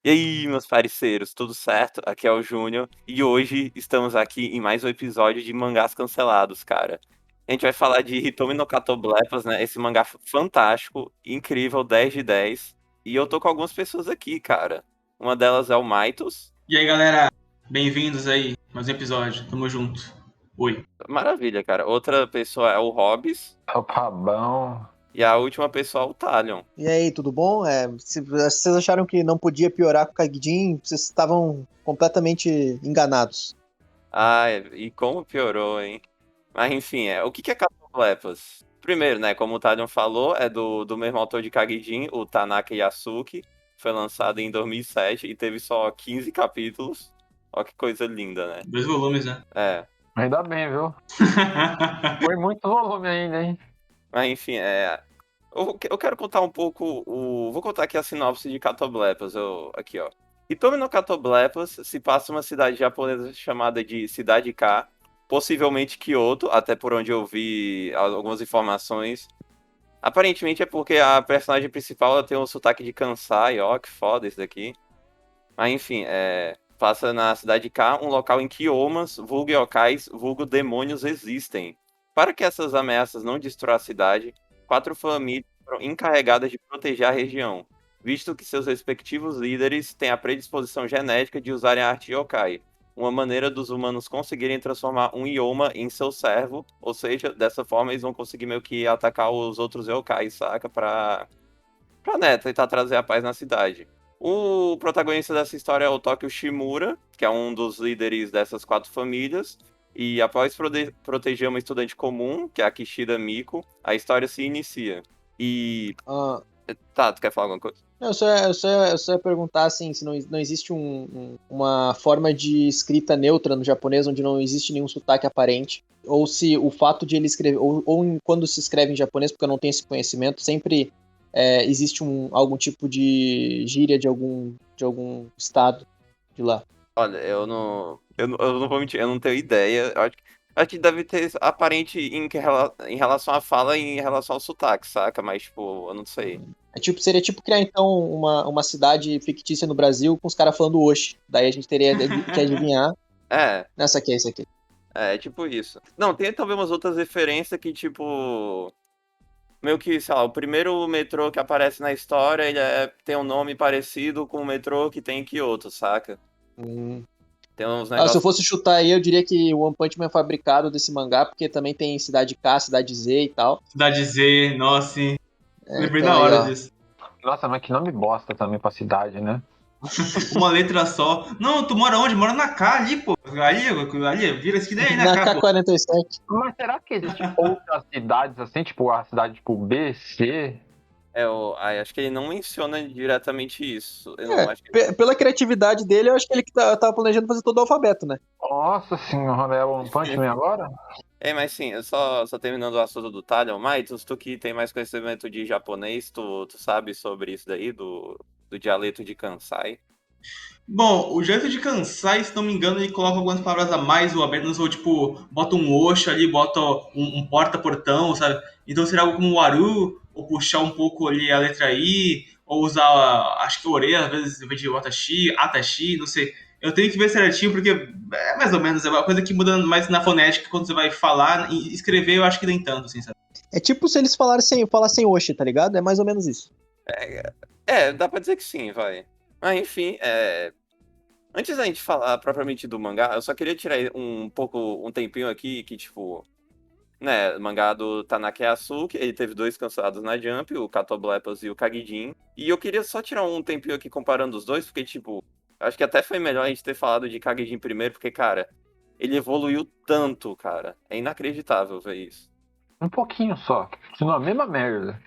E aí, meus parceiros, tudo certo? Aqui é o Júnior e hoje estamos aqui em mais um episódio de Mangás Cancelados, cara. A gente vai falar de Hitomi no Katoblepas, né? Esse mangá fantástico, incrível, 10 de 10. E eu tô com algumas pessoas aqui, cara. Uma delas é o Maitos. E aí, galera, bem-vindos aí, mais um episódio. Tamo junto. Oi. Maravilha, cara. Outra pessoa é o Hobbs. Opa, bom. E a última pessoa é o Talion. E aí, tudo bom? Se vocês acharam que não podia piorar com o Kagdin, vocês estavam completamente enganados. Ah, e como piorou, hein? Mas enfim, o que é Katoblepas? Primeiro, né, como o Talion falou, é do mesmo autor de Kagejin, o Tanaka Yasuki. Foi lançado em 2007 e teve só 15 capítulos. Ó que coisa linda, né? 2 volumes, né? É. Ainda bem, viu? Foi muito volume ainda, hein? Mas enfim, eu quero contar um pouco vou contar aqui a sinopse de Katoblepas. Aqui, ó. Hitomi no Katoblepas se passa em uma cidade japonesa chamada de Cidade K, possivelmente Kyoto, até por onde eu vi algumas informações. Aparentemente é porque a personagem principal ela tem um sotaque de Kansai, ó, que foda isso daqui. Mas enfim, passa na cidade K, um local em que Omas, vulgo yokais, vulgo demônios existem. Para que essas ameaças não destruam a cidade, 4 famílias foram encarregadas de proteger a região, visto que seus respectivos líderes têm a predisposição genética de usarem a arte yokai, uma maneira dos humanos conseguirem transformar um Yoma em seu servo, ou seja, dessa forma eles vão conseguir meio que atacar os outros yokais, saca? Pra tentar trazer a paz na cidade. O protagonista dessa história é o Tokyo Shimura, que é um dos líderes dessas 4 famílias. E após proteger uma estudante comum, que é a Kishida Miko, a história se inicia. E. Ah, Tá, tu quer falar alguma coisa? não, eu só ia perguntar assim, se não existe uma forma de escrita neutra no japonês onde não existe nenhum sotaque aparente, ou se o fato de ele escrever, quando se escreve em japonês, porque eu não tenho esse conhecimento, sempre existe algum tipo de gíria de algum estado de lá. Olha, eu não vou mentir, eu não tenho ideia. Eu acho que deve ter aparente em relação à fala e em relação ao sotaque, saca? Mas, tipo, eu não sei. Seria tipo criar então uma cidade fictícia no Brasil com os caras falando Oxi. Daí a gente teria que adivinhar. É, Nessa aqui, essa aqui. é tipo isso. Não, tem também umas outras referências que, tipo. Meio que, sei lá, o primeiro metrô que aparece na história, ele tem um nome parecido com o metrô que tem em Kyoto, saca? Hum. Tem uns Se eu negócios. fosse chutar aí, eu diria que o One Punch Man é fabricado desse mangá, porque também tem cidade K, cidade Z e tal. Cidade Z, nossa, sim. Lembrei Então na aí, hora ó. disso. Nossa, mas que nome bosta também pra cidade, né? Uma letra só. Não, tu mora onde? Mora na K ali, pô. Ali, vira esse que nem aí na Na K, pô. K-47. Mas será que existe outras cidades assim, tipo a cidade tipo B, C? Acho que ele não menciona diretamente isso. Eu não acho que. Pela criatividade dele, eu acho que ele que tava planejando fazer todo o alfabeto, né? Nossa senhora, é o One Punch Man agora? Mas sim, eu só terminando o assunto do Talion, Maitos, tu que tem mais conhecimento de japonês, tu sabe sobre isso daí, do dialeto de Kansai? Bom, o jeito de cansar, se não me engano, ele coloca algumas palavras a mais ou a menos, ou tipo, bota um oxo ali, bota um porta-portão, sabe? Então seria algo como o aru, ou puxar um pouco ali a letra I, ou usar, acho que orelha, às vezes, em vez de watashi, atashi, não sei. Eu tenho que ver certinho, porque é mais ou menos, é uma coisa que muda mais na fonética quando você vai falar e escrever, eu acho que nem tanto, assim, sabe? É tipo se eles falassem Oxi, tá ligado? É mais ou menos isso. Dá pra dizer que sim, vai. Mas enfim, antes da gente falar propriamente do mangá, eu só queria tirar um tempinho aqui que, tipo, né, o mangá do Tanaka Yasuki, ele teve 2 cancelados na Jump, o Katoblepas e o Kagijin. E eu queria só tirar um tempinho aqui comparando os dois, porque, tipo, acho que até foi melhor a gente ter falado de Kagijin primeiro, porque, cara, ele evoluiu tanto, cara. É inacreditável ver isso. Um pouquinho só. Continua a mesma merda.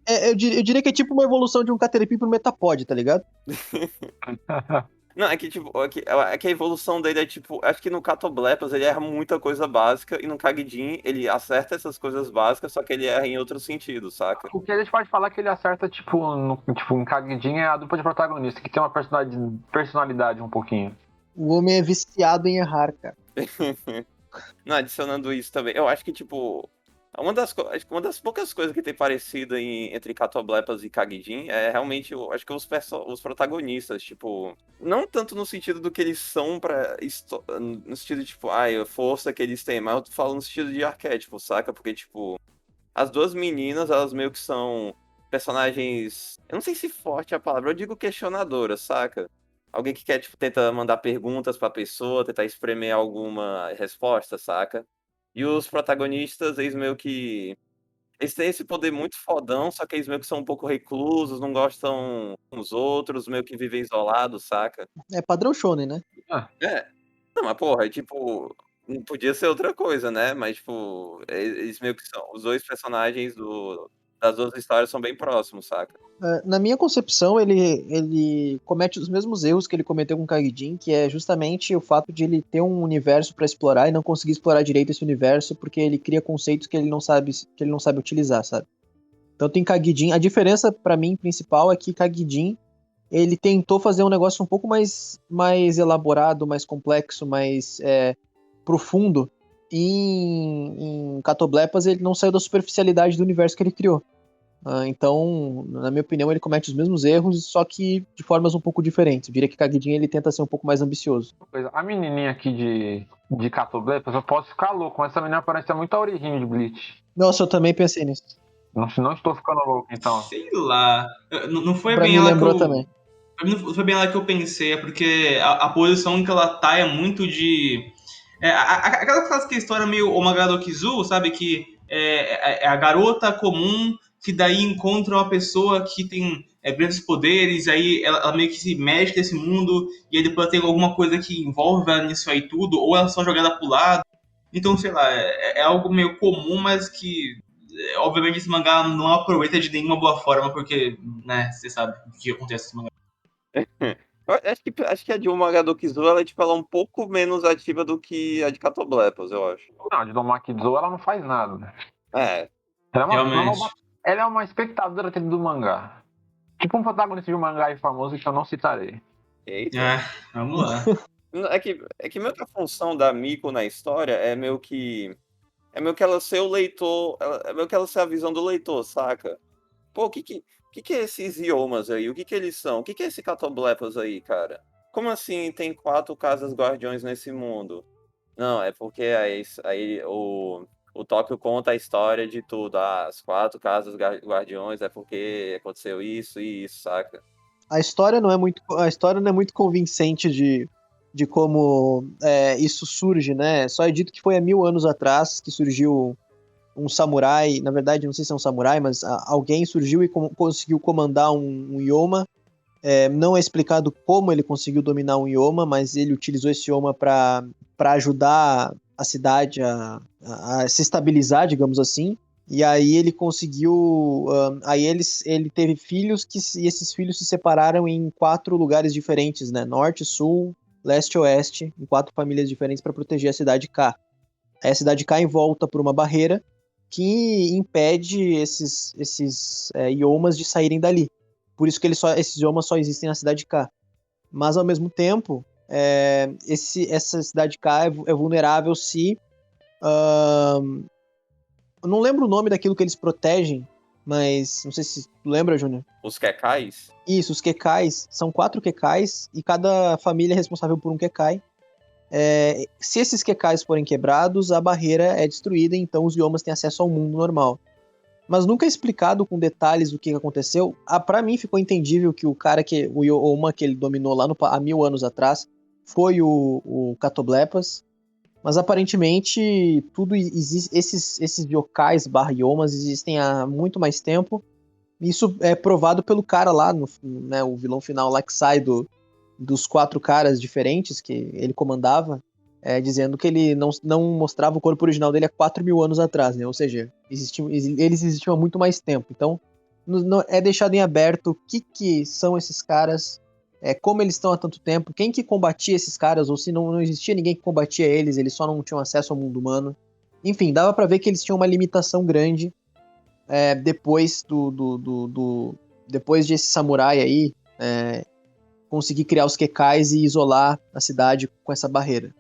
Eu diria que é tipo uma evolução de um Caterpie pro Metapod, tá ligado? Não, é que, tipo, é que a evolução dele é, tipo, acho que no Catoblepas ele erra muita coisa básica, e no Kagijin ele acerta essas coisas básicas, só que ele erra em outro sentido, saca? O que a gente pode falar é que ele acerta, tipo, um Kagejin é a dupla de protagonista, que tem uma personalidade um pouquinho. O homem é viciado em errar, cara. Não, adicionando isso também, eu acho que, tipo, Acho que uma das poucas coisas que tem parecido entre Catoblepas e Kagijin é realmente, acho que os protagonistas, tipo, não tanto no sentido do que eles são no sentido de, tipo, a força que eles têm, mas eu falo no sentido de arquétipo, saca? Porque, tipo, as duas meninas, elas meio que são personagens, eu não sei se forte é a palavra, eu digo questionadoras, saca? Alguém que quer, tipo, tenta mandar perguntas pra pessoa, tentar espremer alguma resposta, saca? E os protagonistas, eles meio que. Eles têm esse poder muito fodão, só que eles meio que são um pouco reclusos, não gostam uns outros, meio que vivem isolados, saca? É padrão shonen, né? É. Não, mas porra, tipo. Não podia ser outra coisa, né? Mas, tipo, eles meio que são. Os dois personagens das duas histórias são bem próximos, saca? Na minha concepção, ele comete os mesmos erros que ele cometeu com o Kagejin, que é justamente o fato de ele ter um universo para explorar e não conseguir explorar direito esse universo porque ele cria conceitos que ele não sabe utilizar, sabe? Tanto em Kagejin, a diferença para mim principal é que Kagejin ele tentou fazer um negócio um pouco mais elaborado, mais complexo, mais profundo. Em Catoblepas ele não saiu da superficialidade do universo que ele criou. Então, na minha opinião, ele comete os mesmos erros, só que de formas um pouco diferentes. Eu diria que Kagejin ele tenta ser um pouco mais ambicioso. A menininha aqui de Catoblepas, eu posso ficar louco, mas essa menina parece muito a origem de Bleach. Nossa, eu também pensei nisso. Não estou ficando louco, então. Sei lá. Não foi Pra bem mim ela que lembrou eu. também. Pra mim não foi bem ela que eu pensei, é porque a posição que ela tá é muito de. Aquela frase que a história é meio Omagadokizu, sabe? Que é a garota comum que daí encontra uma pessoa que tem grandes poderes, aí ela meio que se mexe nesse mundo, e aí depois tem alguma coisa que envolve ela nisso aí tudo, ou ela é só jogada pro lado. Então, sei lá, é algo meio comum, mas que obviamente esse mangá não aproveita de nenhuma boa forma, porque, né, você sabe o que acontece nesse mangá. Acho que a de Umagadokizu, ela é, tipo, ela é um pouco menos ativa do que a de Catoblepas, eu acho. Não, a de Domakizo ela não faz nada. É. Realmente. Ela é uma espectadora do mangá. Tipo um protagonista de um mangá aí famoso que eu não citarei. Eita. Vamos lá. É que meio que a função da Miko na história é meio que. É meio que ela ser o leitor. É meio que ela ser a visão do leitor, saca? Pô, o que é esses idiomas aí? O que eles são? O que é esse Catoblepas aí, cara? Como assim tem 4 casas guardiões nesse mundo? Não, é porque aí o Tóquio conta a história de tudo. As 4 casas guardiões é porque aconteceu isso e isso, saca? A história não é muito convincente de como isso surge, né? Só é dito que foi há 1000 anos atrás que surgiu um samurai, na verdade não sei se é um samurai, mas alguém surgiu e conseguiu comandar um Yoma. Não é explicado como ele conseguiu dominar um Yoma, mas ele utilizou esse Yoma para ajudar a cidade a se estabilizar, digamos assim. E aí ele conseguiu. Aí ele teve filhos e esses filhos se separaram em 4 lugares diferentes, né? Norte, Sul, Leste e Oeste, em 4 famílias diferentes para proteger a cidade K. Aí a cidade K envolta por uma barreira que impede esses iomas de saírem dali. Por isso que esses iomas só existem na cidade K. Mas ao mesmo tempo, essa cidade K é vulnerável se. Eu não lembro o nome daquilo que eles protegem, mas não sei se tu lembra, Júnior. Os Kekais? Isso, os Kekais. São 4 Kekais e cada família é responsável por um Kekai. Se esses Kekais forem quebrados, a barreira é destruída e então os Yomas têm acesso ao mundo normal. Mas nunca é explicado com detalhes o que aconteceu. Pra mim ficou entendível que o Yoma que ele dominou lá há 1000 anos atrás foi o Catoblepas. Mas aparentemente esses yokais / yomas existem há muito mais tempo. Isso é provado pelo cara lá, né, o vilão final lá que sai dos 4 caras diferentes que ele comandava, dizendo que ele não mostrava o corpo original dele há 4.000 anos atrás, né? Ou seja, eles existiam há muito mais tempo. Então, é deixado em aberto o que são esses caras, como eles estão há tanto tempo, quem que combatia esses caras, ou se não existia ninguém que combatia eles só não tinham acesso ao mundo humano. Enfim, dava pra ver que eles tinham uma limitação grande depois depois desse samurai aí conseguir criar os Kekais e isolar a cidade com essa barreira.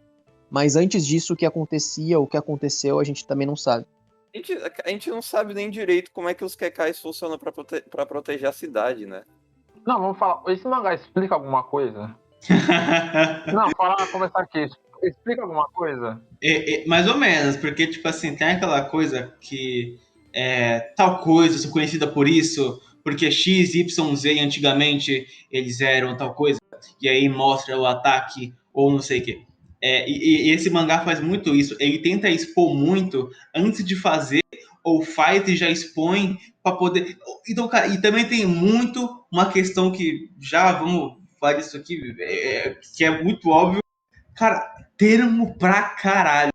Mas antes disso, o que aconteceu, a gente também não sabe. A gente não sabe nem direito como é que os Kekais funcionam pra proteger a cidade, né? Não, vamos falar. Esse mangá explica alguma coisa? Não, começar aqui. Explica alguma coisa? Mais ou menos, porque, tipo assim, tem aquela coisa que tal coisa, sou conhecida por isso, porque X, Y, Z antigamente eles eram tal coisa, e aí mostra o ataque ou não sei o quê. E esse mangá faz muito isso, ele tenta expor muito antes de fazer, ou faz e já expõe para poder. Então, cara, e também tem muito uma questão que já vamos falar disso aqui, que é muito óbvio. Cara, termo pra caralho.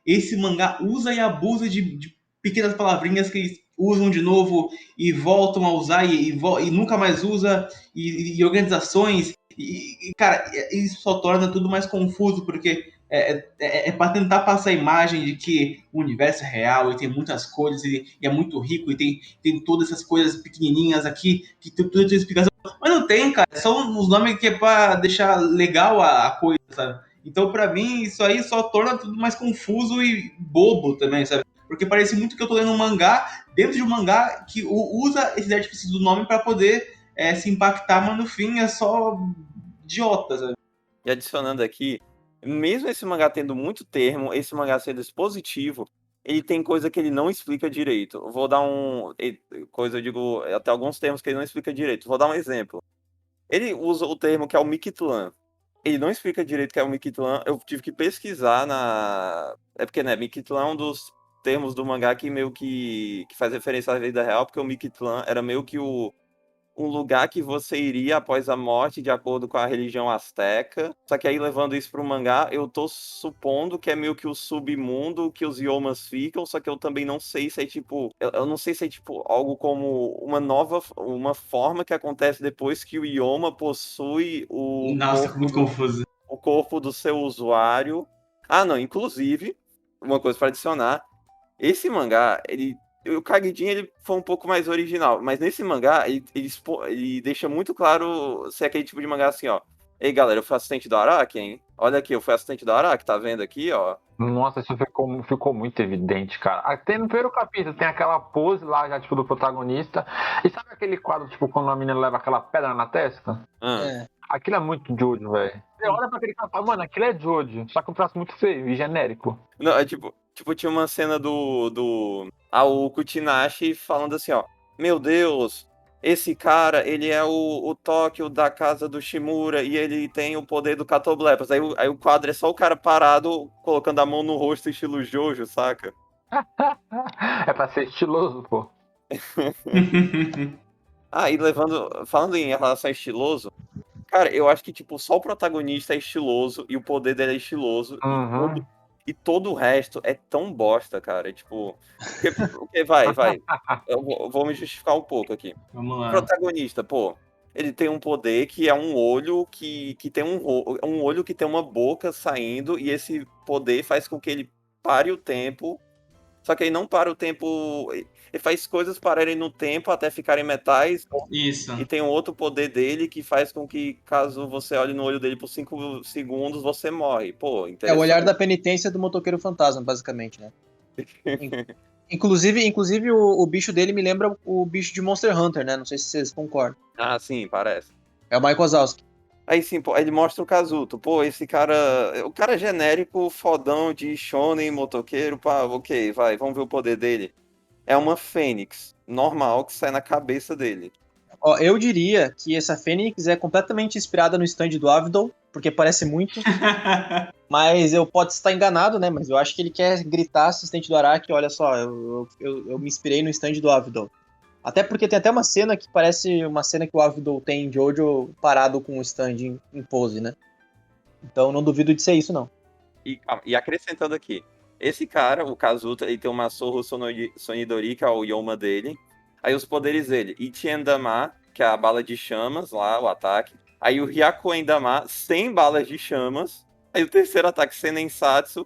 Esse mangá usa e abusa de pequenas palavrinhas que eles usam de novo e voltam a usar e nunca mais usa, e organizações. Cara, isso só torna tudo mais confuso, porque é para tentar passar a imagem de que o universo é real e tem muitas coisas e é muito rico e tem todas essas coisas pequenininhas aqui que tudo tem explicação. Mas não tem, cara. São os nomes que é para deixar legal a coisa, sabe? Então, pra mim, isso aí só torna tudo mais confuso e bobo também, sabe? Porque parece muito que eu tô lendo um mangá dentro de um mangá que usa esses artifícios do nome pra poder se impactar, mas no fim é só idiota, sabe? E adicionando aqui, mesmo esse mangá tendo muito termo, esse mangá sendo expositivo, ele tem coisa que ele não explica direito. Eu vou dar coisa, eu digo, até alguns termos que ele não explica direito. Vou dar um exemplo. Ele usa o termo que é o Mictlan. Ele não explica direito o que é o Mictlan. Eu tive que pesquisar na. É porque, né, Mictlan é um dos termos do mangá que meio que faz referência à vida real, porque o Mictlan era meio que um lugar que você iria após a morte, de acordo com a religião asteca. Só que aí, levando isso pro mangá, eu tô supondo que é meio que o submundo que os Yomas ficam, só que eu também não sei se é tipo. Eu não sei se é tipo algo como uma forma que acontece depois que o Yoma possui Nossa, muito confuso. o corpo do seu usuário. Ah, não, inclusive, uma coisa para adicionar. Esse mangá, o Kagejin ele foi um pouco mais original, mas nesse mangá ele deixa muito claro ser aquele tipo de mangá assim, ó. Ei, galera, eu fui assistente do Araki, hein? Olha aqui, eu fui assistente do Araki, tá vendo aqui, ó? Nossa, isso ficou muito evidente, cara. Até no primeiro capítulo tem aquela pose lá, já, tipo, do protagonista. E sabe aquele quadro, tipo, quando a menina leva aquela pedra na testa? Ah. É. Aquilo é muito Jojo, velho. Você olha pra aquele cara e fala, mano, aquilo é Jojo, só que um traço muito feio e genérico. Não, é tipo, tinha uma cena do Aoko Tinashi falando assim, ó. Meu Deus, esse cara, ele é o Tóquio da casa do Shimura e ele tem o poder do Catoblepas. Aí o quadro é só o cara parado, colocando a mão no rosto, estilo Jojo, saca? É pra ser estiloso, pô. Ah, e falando em relação a estiloso, cara, eu acho que, tipo, só o protagonista é estiloso e o poder dele é estiloso Uhum. e todo o resto é tão bosta, cara. Tipo, porque vai. Eu vou me justificar um pouco aqui. Vamos O lá. protagonista, pô, ele tem um poder que é um olho que tem um olho que tem uma boca saindo e esse poder faz com que ele pare o tempo. Só que ele não para o tempo. Ele faz coisas pararem no tempo até ficarem metais. Isso. E tem um outro poder dele que faz com que, caso você olhe no olho dele por 5 segundos, você morre. Pô, É o olhar interessante. da penitência do motoqueiro fantasma, basicamente, né? Inclusive o bicho dele me lembra o bicho de Monster Hunter, né? Não sei se vocês concordam. Ah, sim, parece. É o Mike Wazowski. Aí sim, pô, ele mostra o Kazuto. Pô, esse cara. O cara genérico, fodão de shonen, motoqueiro. Pá, ok, vai, vamos ver o poder dele. É uma fênix normal que sai na cabeça dele. Ó, eu diria que essa Fênix é completamente inspirada no stand do Avidol, porque parece muito. Mas eu posso estar enganado, né? Mas eu acho que ele quer gritar assistente do Araki, olha só, eu me inspirei no stand do Avidol. Até porque tem até uma cena que parece uma cena que o Avidol tem em Jojo parado com o stand em pose, né? Então não duvido de ser isso, não. E acrescentando aqui, esse cara, o Kazuto, ele tem uma Sorro Sonidori, que é o Yoma dele. Aí os poderes dele, Ichiendama, que é a bala de chamas lá, o ataque. Aí o Hyakuendama, 100 balas de chamas. Aí o terceiro ataque, Senensatsu,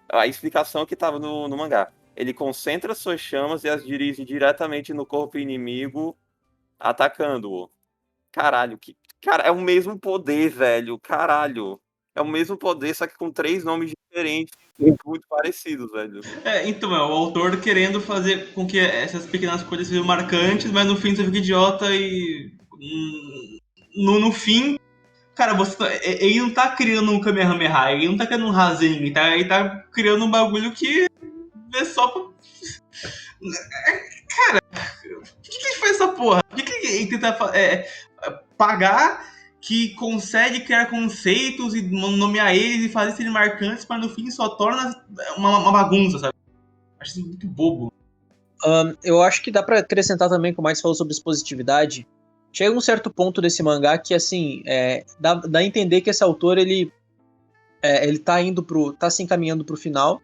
a explicação que tava no mangá. Ele concentra suas chamas e as dirige diretamente no corpo inimigo, atacando-o. Caralho, cara, é o mesmo poder, velho. Caralho. É o mesmo poder, só que com 3 nomes diferentes. muito parecidos, velho. Então, o autor querendo fazer com que essas pequenas coisas sejam marcantes, mas no fim você fica idiota e. No fim, cara, ele não tá criando um Kamehameha, ele não tá criando um Rasen, ele tá criando um bagulho que é só pra. Por que ele faz essa porra? Por que ele tenta pagar que consegue criar conceitos e nomear eles e fazer serem marcantes, mas no fim só torna uma bagunça, sabe? Acho isso muito bobo. Eu acho que dá pra acrescentar também, como o Max falou sobre expositividade. Chega um certo ponto desse mangá que, assim, dá a entender que esse autor, ele tá se encaminhando pro final,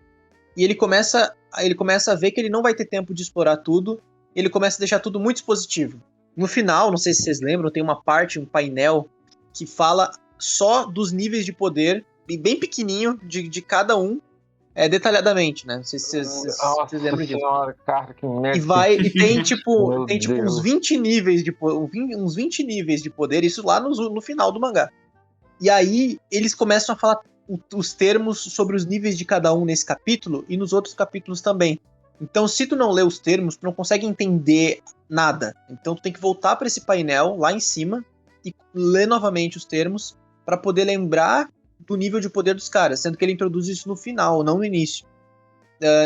e ele começa a ver que ele não vai ter tempo de explorar tudo, e ele começa a deixar tudo muito expositivo. No final, não sei se vocês lembram, tem uma parte, um painel, que fala só dos níveis de poder, bem pequenininho, de cada um, detalhadamente, né? Não sei se vocês lembram disso. Senhora, cara, que merda. E tem tipo uns Deus. 20 níveis uns 20 níveis de poder, isso lá no final do mangá. E aí eles começam a falar os termos sobre os níveis de cada um nesse capítulo e nos outros capítulos também. Então, se tu não lê os termos, tu não consegue entender nada. Então tu tem que voltar para esse painel lá em cima e ler novamente os termos para poder lembrar do nível de poder dos caras, sendo que ele introduz isso no final, não no início.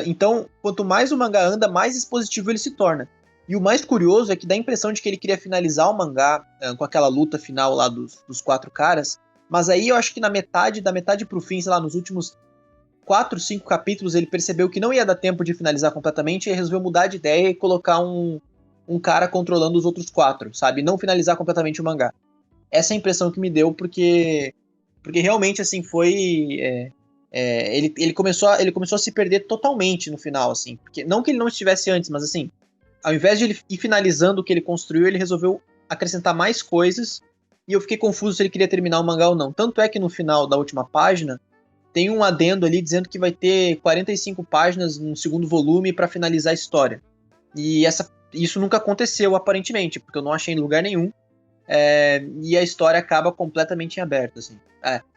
Então, quanto mais o mangá anda, mais expositivo ele se torna. E o mais curioso é que dá a impressão de que ele queria finalizar o mangá com aquela luta final lá dos 4 caras, mas aí eu acho que da metade pro fim, sei lá, nos últimos 4, 5 capítulos, ele percebeu que não ia dar tempo de finalizar completamente e resolveu mudar de ideia e colocar um cara controlando os outros 4, sabe? Não finalizar completamente o mangá. Essa é a impressão que me deu, porque realmente, assim, foi... ele começou a se perder totalmente no final, assim. Porque, não que ele não estivesse antes, mas assim, ao invés de ele ir finalizando o que ele construiu, ele resolveu acrescentar mais coisas, e eu fiquei confuso se ele queria terminar o mangá ou não. Tanto é que no final da última página, tem um adendo ali dizendo que vai ter 45 páginas no segundo volume para finalizar a história. E isso nunca aconteceu, aparentemente, porque eu não achei em lugar nenhum. E a história acaba completamente em aberto, assim.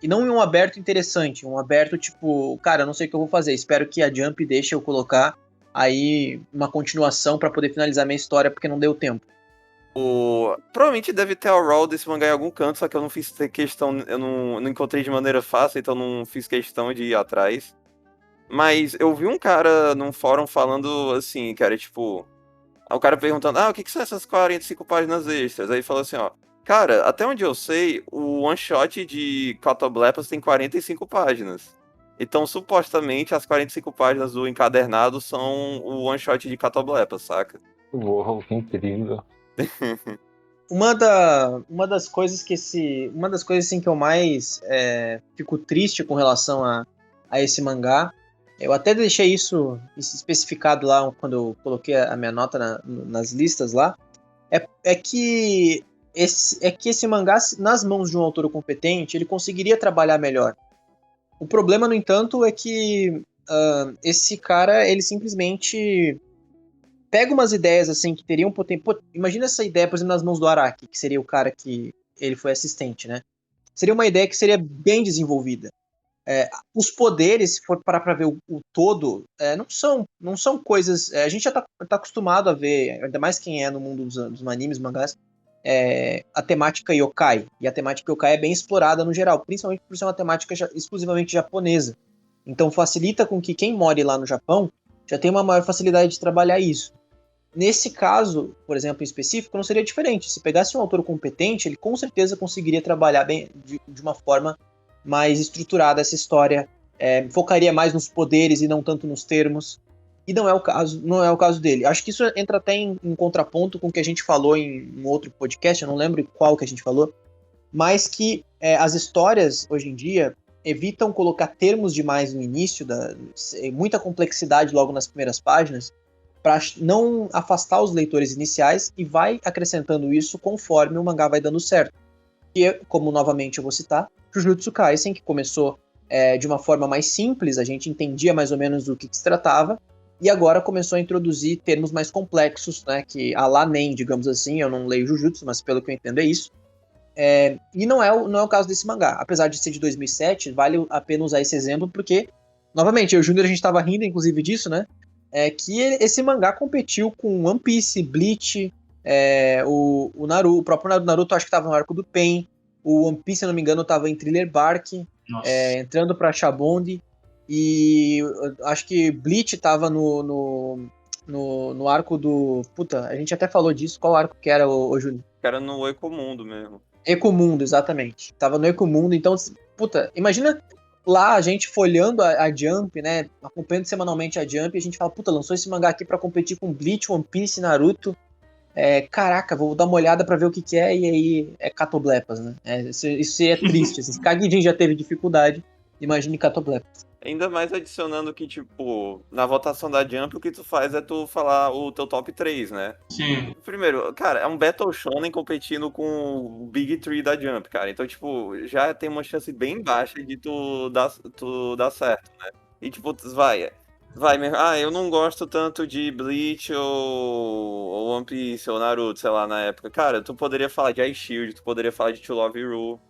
E não em um aberto interessante, um aberto tipo, cara, eu não sei o que eu vou fazer, espero que a Jump deixe eu colocar aí uma continuação pra poder finalizar minha história, porque não deu tempo. Provavelmente deve ter a raw desse mangá em algum canto, só que eu não fiz questão, eu não encontrei de maneira fácil, então não fiz questão de ir atrás. Mas eu vi um cara num fórum falando assim, cara, tipo... O cara perguntando, o que são essas 45 páginas extras? Aí falou assim, ó, cara, até onde eu sei, o one shot de Catoblepas tem 45 páginas. Então, supostamente, as 45 páginas do encadernado são o one shot de Catoblepas, saca? Uou, que incrível. Uma das coisas assim, que eu mais fico triste com relação a esse mangá, eu até deixei isso especificado lá quando eu coloquei a minha nota nas listas lá, é que esse mangá, nas mãos de um autor competente, ele conseguiria trabalhar melhor. O problema, no entanto, é que esse cara, ele simplesmente pega umas ideias assim que teriam potencial. Imagina essa ideia, por exemplo, nas mãos do Araki, que seria o cara que ele foi assistente, né? Seria uma ideia que seria bem desenvolvida. Os poderes, se for parar pra ver o todo, não são coisas... a gente já tá acostumado a ver, ainda mais quem é no mundo dos animes, mangás, a temática yokai. E a temática yokai é bem explorada no geral, principalmente por ser uma temática exclusivamente japonesa. Então facilita com que quem more lá no Japão já tenha uma maior facilidade de trabalhar isso. Nesse caso, por exemplo, em específico, não seria diferente. Se pegasse um autor competente, ele com certeza conseguiria trabalhar bem de uma forma mais estruturada essa história, focaria mais nos poderes e não tanto nos termos. E não é o caso dele. Acho que isso entra até em contraponto com o que a gente falou em um outro podcast, eu não lembro qual que a gente falou, mas que as histórias, hoje em dia, evitam colocar termos demais no início, muita complexidade logo nas primeiras páginas, para não afastar os leitores iniciais, e vai acrescentando isso conforme o mangá vai dando certo. E, como novamente eu vou citar, Jujutsu Kaisen, que começou de uma forma mais simples, a gente entendia mais ou menos do que se tratava, e agora começou a introduzir termos mais complexos, né, que a lá nem, digamos assim, eu não leio Jujutsu, mas pelo que eu entendo é isso. E não é o caso desse mangá. Apesar de ser de 2007, vale a pena usar esse exemplo, porque novamente, eu e o Júnior a gente tava rindo, inclusive, disso, né? Que esse mangá competiu com One Piece, Bleach, o Naruto, o próprio Naruto acho que tava no arco do Pain, o One Piece, se eu não me engano, tava em Thriller Bark, Nossa. entrando pra Shabond, e acho que Bleach tava no arco do... Puta, a gente até falou disso, qual arco que era, o Júnior? Era no Ecomundo mesmo. Ecomundo, exatamente. Tava no Ecomundo, então, puta, imagina lá a gente folhando a Jump, né? Acompanhando semanalmente a Jump, e a gente fala, puta, lançou esse mangá aqui pra competir com Bleach, One Piece, Naruto. Caraca, vou dar uma olhada pra ver o que que é, e aí é Catoblepas, né? Isso é triste, assim. Se Kagijin já teve dificuldade, imagine Catoblepas. Ainda mais adicionando que, tipo, na votação da Jump, o que tu faz é tu falar o teu top 3, né? Sim. Primeiro, cara, é um Battle Shonen competindo com o Big Three da Jump, cara. Então, tipo, já tem uma chance bem baixa de tu dar certo, né? E, tipo, vai mesmo. Ah, eu não gosto tanto de Bleach ou One Piece ou Naruto, sei lá, na época. Cara, tu poderia falar de Ice Shield, tu poderia falar de To Love You,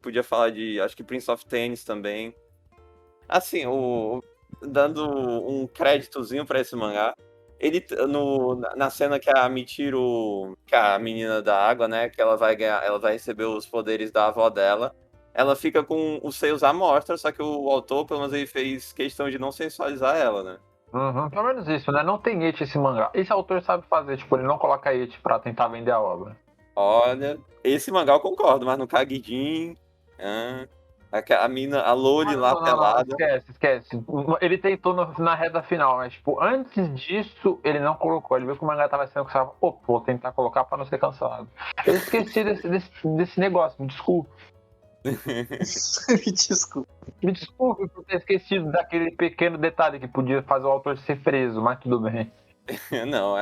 podia falar de, acho que Prince of Tennis também. Assim, dando um créditozinho pra esse mangá, na cena que a Michiru, que é a menina da água, né, que ela vai receber os poderes da avó dela, ela fica com os seios à mostra, só que o autor, pelo menos, ele fez questão de não sensualizar ela, né? Uhum, pelo menos isso, né? Não tem eti esse mangá. Esse autor sabe fazer, tipo, ele não coloca eti pra tentar vender a obra. Olha, esse mangá eu concordo, mas no Kagijin, a mina, a Loli Ah, lá não, pelada. esquece. Ele tentou na reta final, mas, tipo, antes disso, ele não colocou. Ele viu que o mangá tava sendo cancelado. Pô, vou tentar colocar pra não ser cancelado. Eu esqueci desse negócio, me desculpe. Me desculpa. Me desculpe por ter esquecido daquele pequeno detalhe que podia fazer o autor ser preso, mas tudo bem. Não,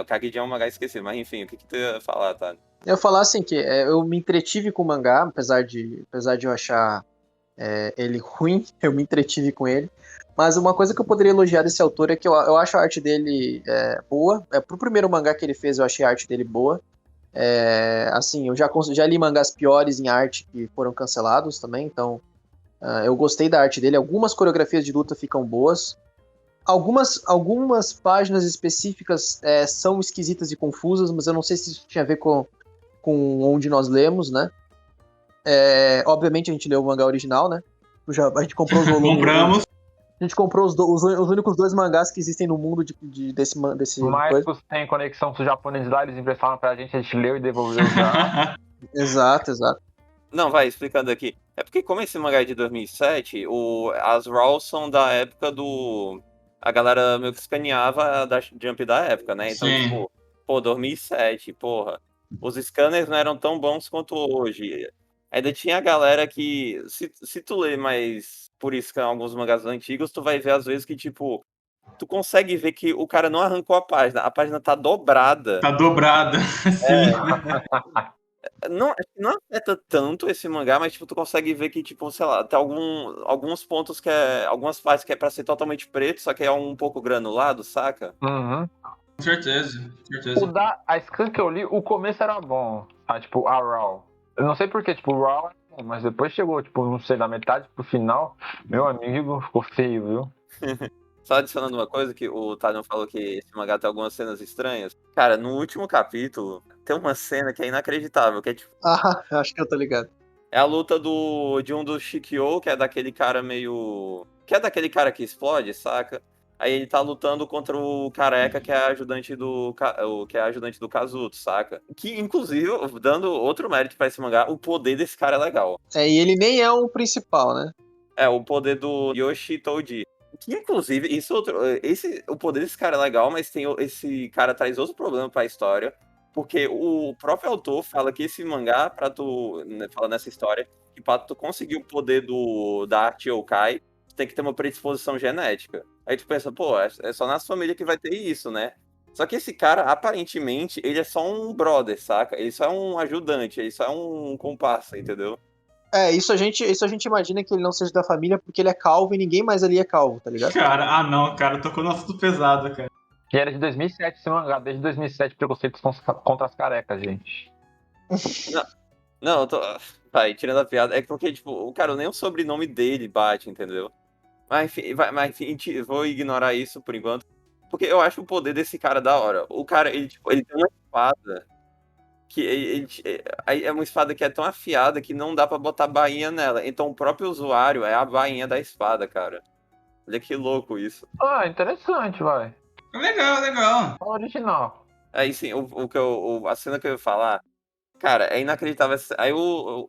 o Kagijin é um mangá esquecido, mas enfim, o que tu ia falar, tá? Eu falar assim que eu me entretive com o mangá, apesar de eu achar ele ruim, eu me entretive com ele. Mas uma coisa que eu poderia elogiar desse autor é que eu acho a arte dele boa. Pro primeiro mangá que ele fez, eu achei a arte dele boa. Assim, eu já li mangás piores em arte que foram cancelados também, então eu gostei da arte dele. Algumas coreografias de luta ficam boas. Algumas páginas específicas são esquisitas e confusas, mas eu não sei se isso tinha a ver com onde nós lemos, né? Obviamente a gente leu o mangá original, né? A gente comprou os volumes. Compramos. A gente comprou os únicos 2 mangás que existem no mundo desse coisa. Marcos tem conexão com os japoneses lá, eles emprestaram pra gente, a gente leu e devolveu já. Exato. Não, vai, explicando aqui. É porque como esse mangá é de 2007, as RAWs são da época do... A galera meio que escaneava da Jump da época, né? Então, Sim. tipo, 2007, porra. Os scanners não eram tão bons quanto hoje. Ainda tinha a galera que... Se tu ler mais por scan alguns mangás antigos, tu vai ver às vezes que, tipo... Tu consegue ver que o cara não arrancou a página tá dobrada. Tá dobrada. Sim. Não afeta tanto esse mangá, mas tipo, tu consegue ver que, tipo, sei lá, tem alguns pontos algumas partes que é pra ser totalmente preto, só que é um pouco granulado, saca? Uhum. Com certeza, com certeza. A scan que eu li, o começo era bom, tá? Tipo, a Raw. Eu não sei porque, tipo, o Raw é bom, mas depois chegou, tipo, não sei, da metade pro final, meu amigo, ficou feio, viu? Só adicionando uma coisa que o Talion falou que esse mangá tem algumas cenas estranhas. Cara, no último capítulo, tem uma cena que é inacreditável, que é tipo, Acho que eu tô ligado. é a luta de um dos Shikyo, que é daquele cara meio... Que é daquele cara que explode, saca? Aí ele tá lutando contra o careca, que é ajudante que é ajudante do Kazuto, saca? Que, inclusive, dando outro mérito pra esse mangá, o poder desse cara é legal. E ele nem é o principal, né? É, o poder do Yoshi Toji. Que, inclusive, o poder desse cara é legal, mas esse cara traz outro problema pra história. Porque o próprio autor fala que esse mangá, fala nessa história, que pra tu conseguir o poder da arte yokai, tu tem que ter uma predisposição genética. Aí tu pensa, pô, é só na família que vai ter isso, né? Só que esse cara, aparentemente, ele é só um brother, saca? Ele só é um ajudante, ele só é um comparsa, entendeu? Isso a gente imagina que ele não seja da família porque ele é calvo e ninguém mais ali é calvo, tá ligado? Cara, não, cara, tocou no assunto pesado, cara. E era de 2007 esse mangá, desde 2007 preconceitos contra as carecas, gente. Não, eu tô. Vai, tirando a piada. É porque, tipo, o cara, nem o sobrenome dele bate, entendeu? Mas enfim, vou ignorar isso por enquanto. Porque eu acho o poder desse cara da hora. O cara, ele, tipo, ele tem uma espada que é uma espada que é tão afiada que não dá pra botar bainha nela. Então o próprio usuário é a bainha da espada, cara. Olha que louco isso. Ah, interessante, vai. Legal, legal. Original. Aí sim, a cena que eu ia falar, cara, é inacreditável. Aí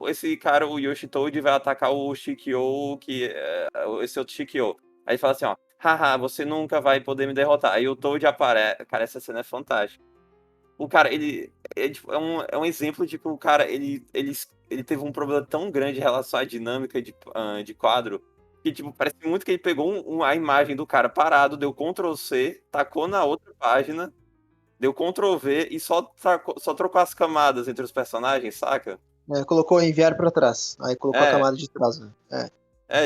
esse cara, o Yoshitoad, vai atacar o Shikyo, esse outro Shikyo. Aí ele fala assim, ó, haha, você nunca vai poder me derrotar. Aí o Toad aparece. Cara, essa cena é fantástica. O cara, tipo, é um exemplo de que o cara, ele teve um problema tão grande em relação à dinâmica de quadro, que, tipo, parece muito que ele pegou a imagem do cara parado, deu Ctrl C, tacou na outra página, deu Ctrl V e só trocou as camadas entre os personagens, saca? Colocou enviar pra trás. Aí colocou a É, camada de trás, né?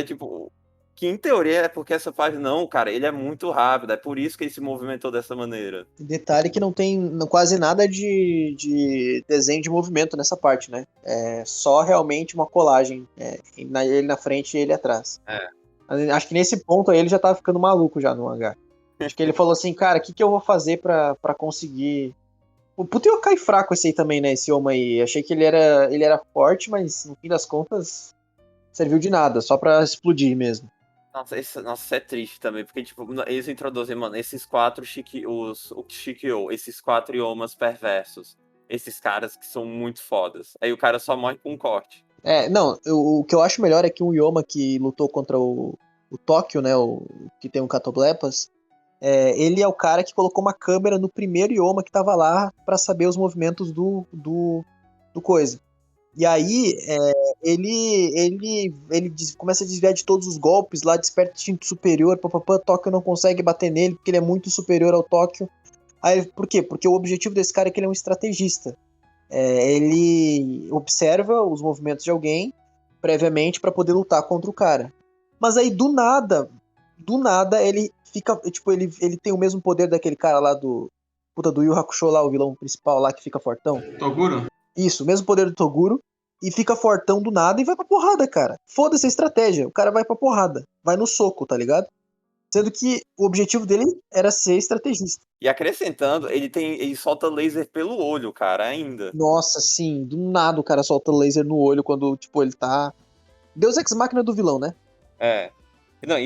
tipo, que em teoria é porque essa página, não, cara, ele é muito rápido, é por isso que ele se movimentou dessa maneira. Detalhe que não tem quase nada de desenho de movimento nessa parte, né? É só realmente uma colagem. Ele na frente e ele atrás. É. Acho que nesse ponto aí ele já tava ficando maluco já no mangá. Acho que ele falou assim, cara, o que eu vou fazer pra conseguir... O puto yokai fraco esse aí também, né? Esse homem aí. Achei que ele era forte, mas no fim das contas serviu de nada, só pra explodir mesmo. Nossa, isso é triste também, porque, tipo, eles introduzem, mano, esses quatro o Shikyo, esses quatro Yomas perversos, esses caras que são muito fodas. Aí o cara só morre com um corte. Não, o que eu acho melhor é que o Yoma que lutou contra o Tóquio, né? O que tem o Catoblepas, ele é o cara que colocou uma câmera no primeiro Yoma que tava lá pra saber os movimentos do coisa. E aí, ele começa a desviar de todos os golpes lá, desperta instinto superior, papapá, Tóquio não consegue bater nele porque ele é muito superior ao Tóquio. Aí, por quê? Porque o objetivo desse cara é que ele é um estrategista. Ele observa os movimentos de alguém previamente para poder lutar contra o cara. Mas aí, do nada, ele fica, tipo, ele tem o mesmo poder daquele cara lá do Yu Hakusho lá, o vilão principal lá que fica fortão. Toguro? Isso, o mesmo poder do Toguro. E fica fortão do nada e vai pra porrada, cara. Foda-se a estratégia. O cara vai pra porrada. Vai no soco, tá ligado? Sendo que o objetivo dele era ser estrategista. E acrescentando, ele solta laser pelo olho, cara, ainda. Nossa, sim. Do nada o cara solta laser no olho quando, tipo, ele tá... Deus Ex Machina do vilão, né? É. Não,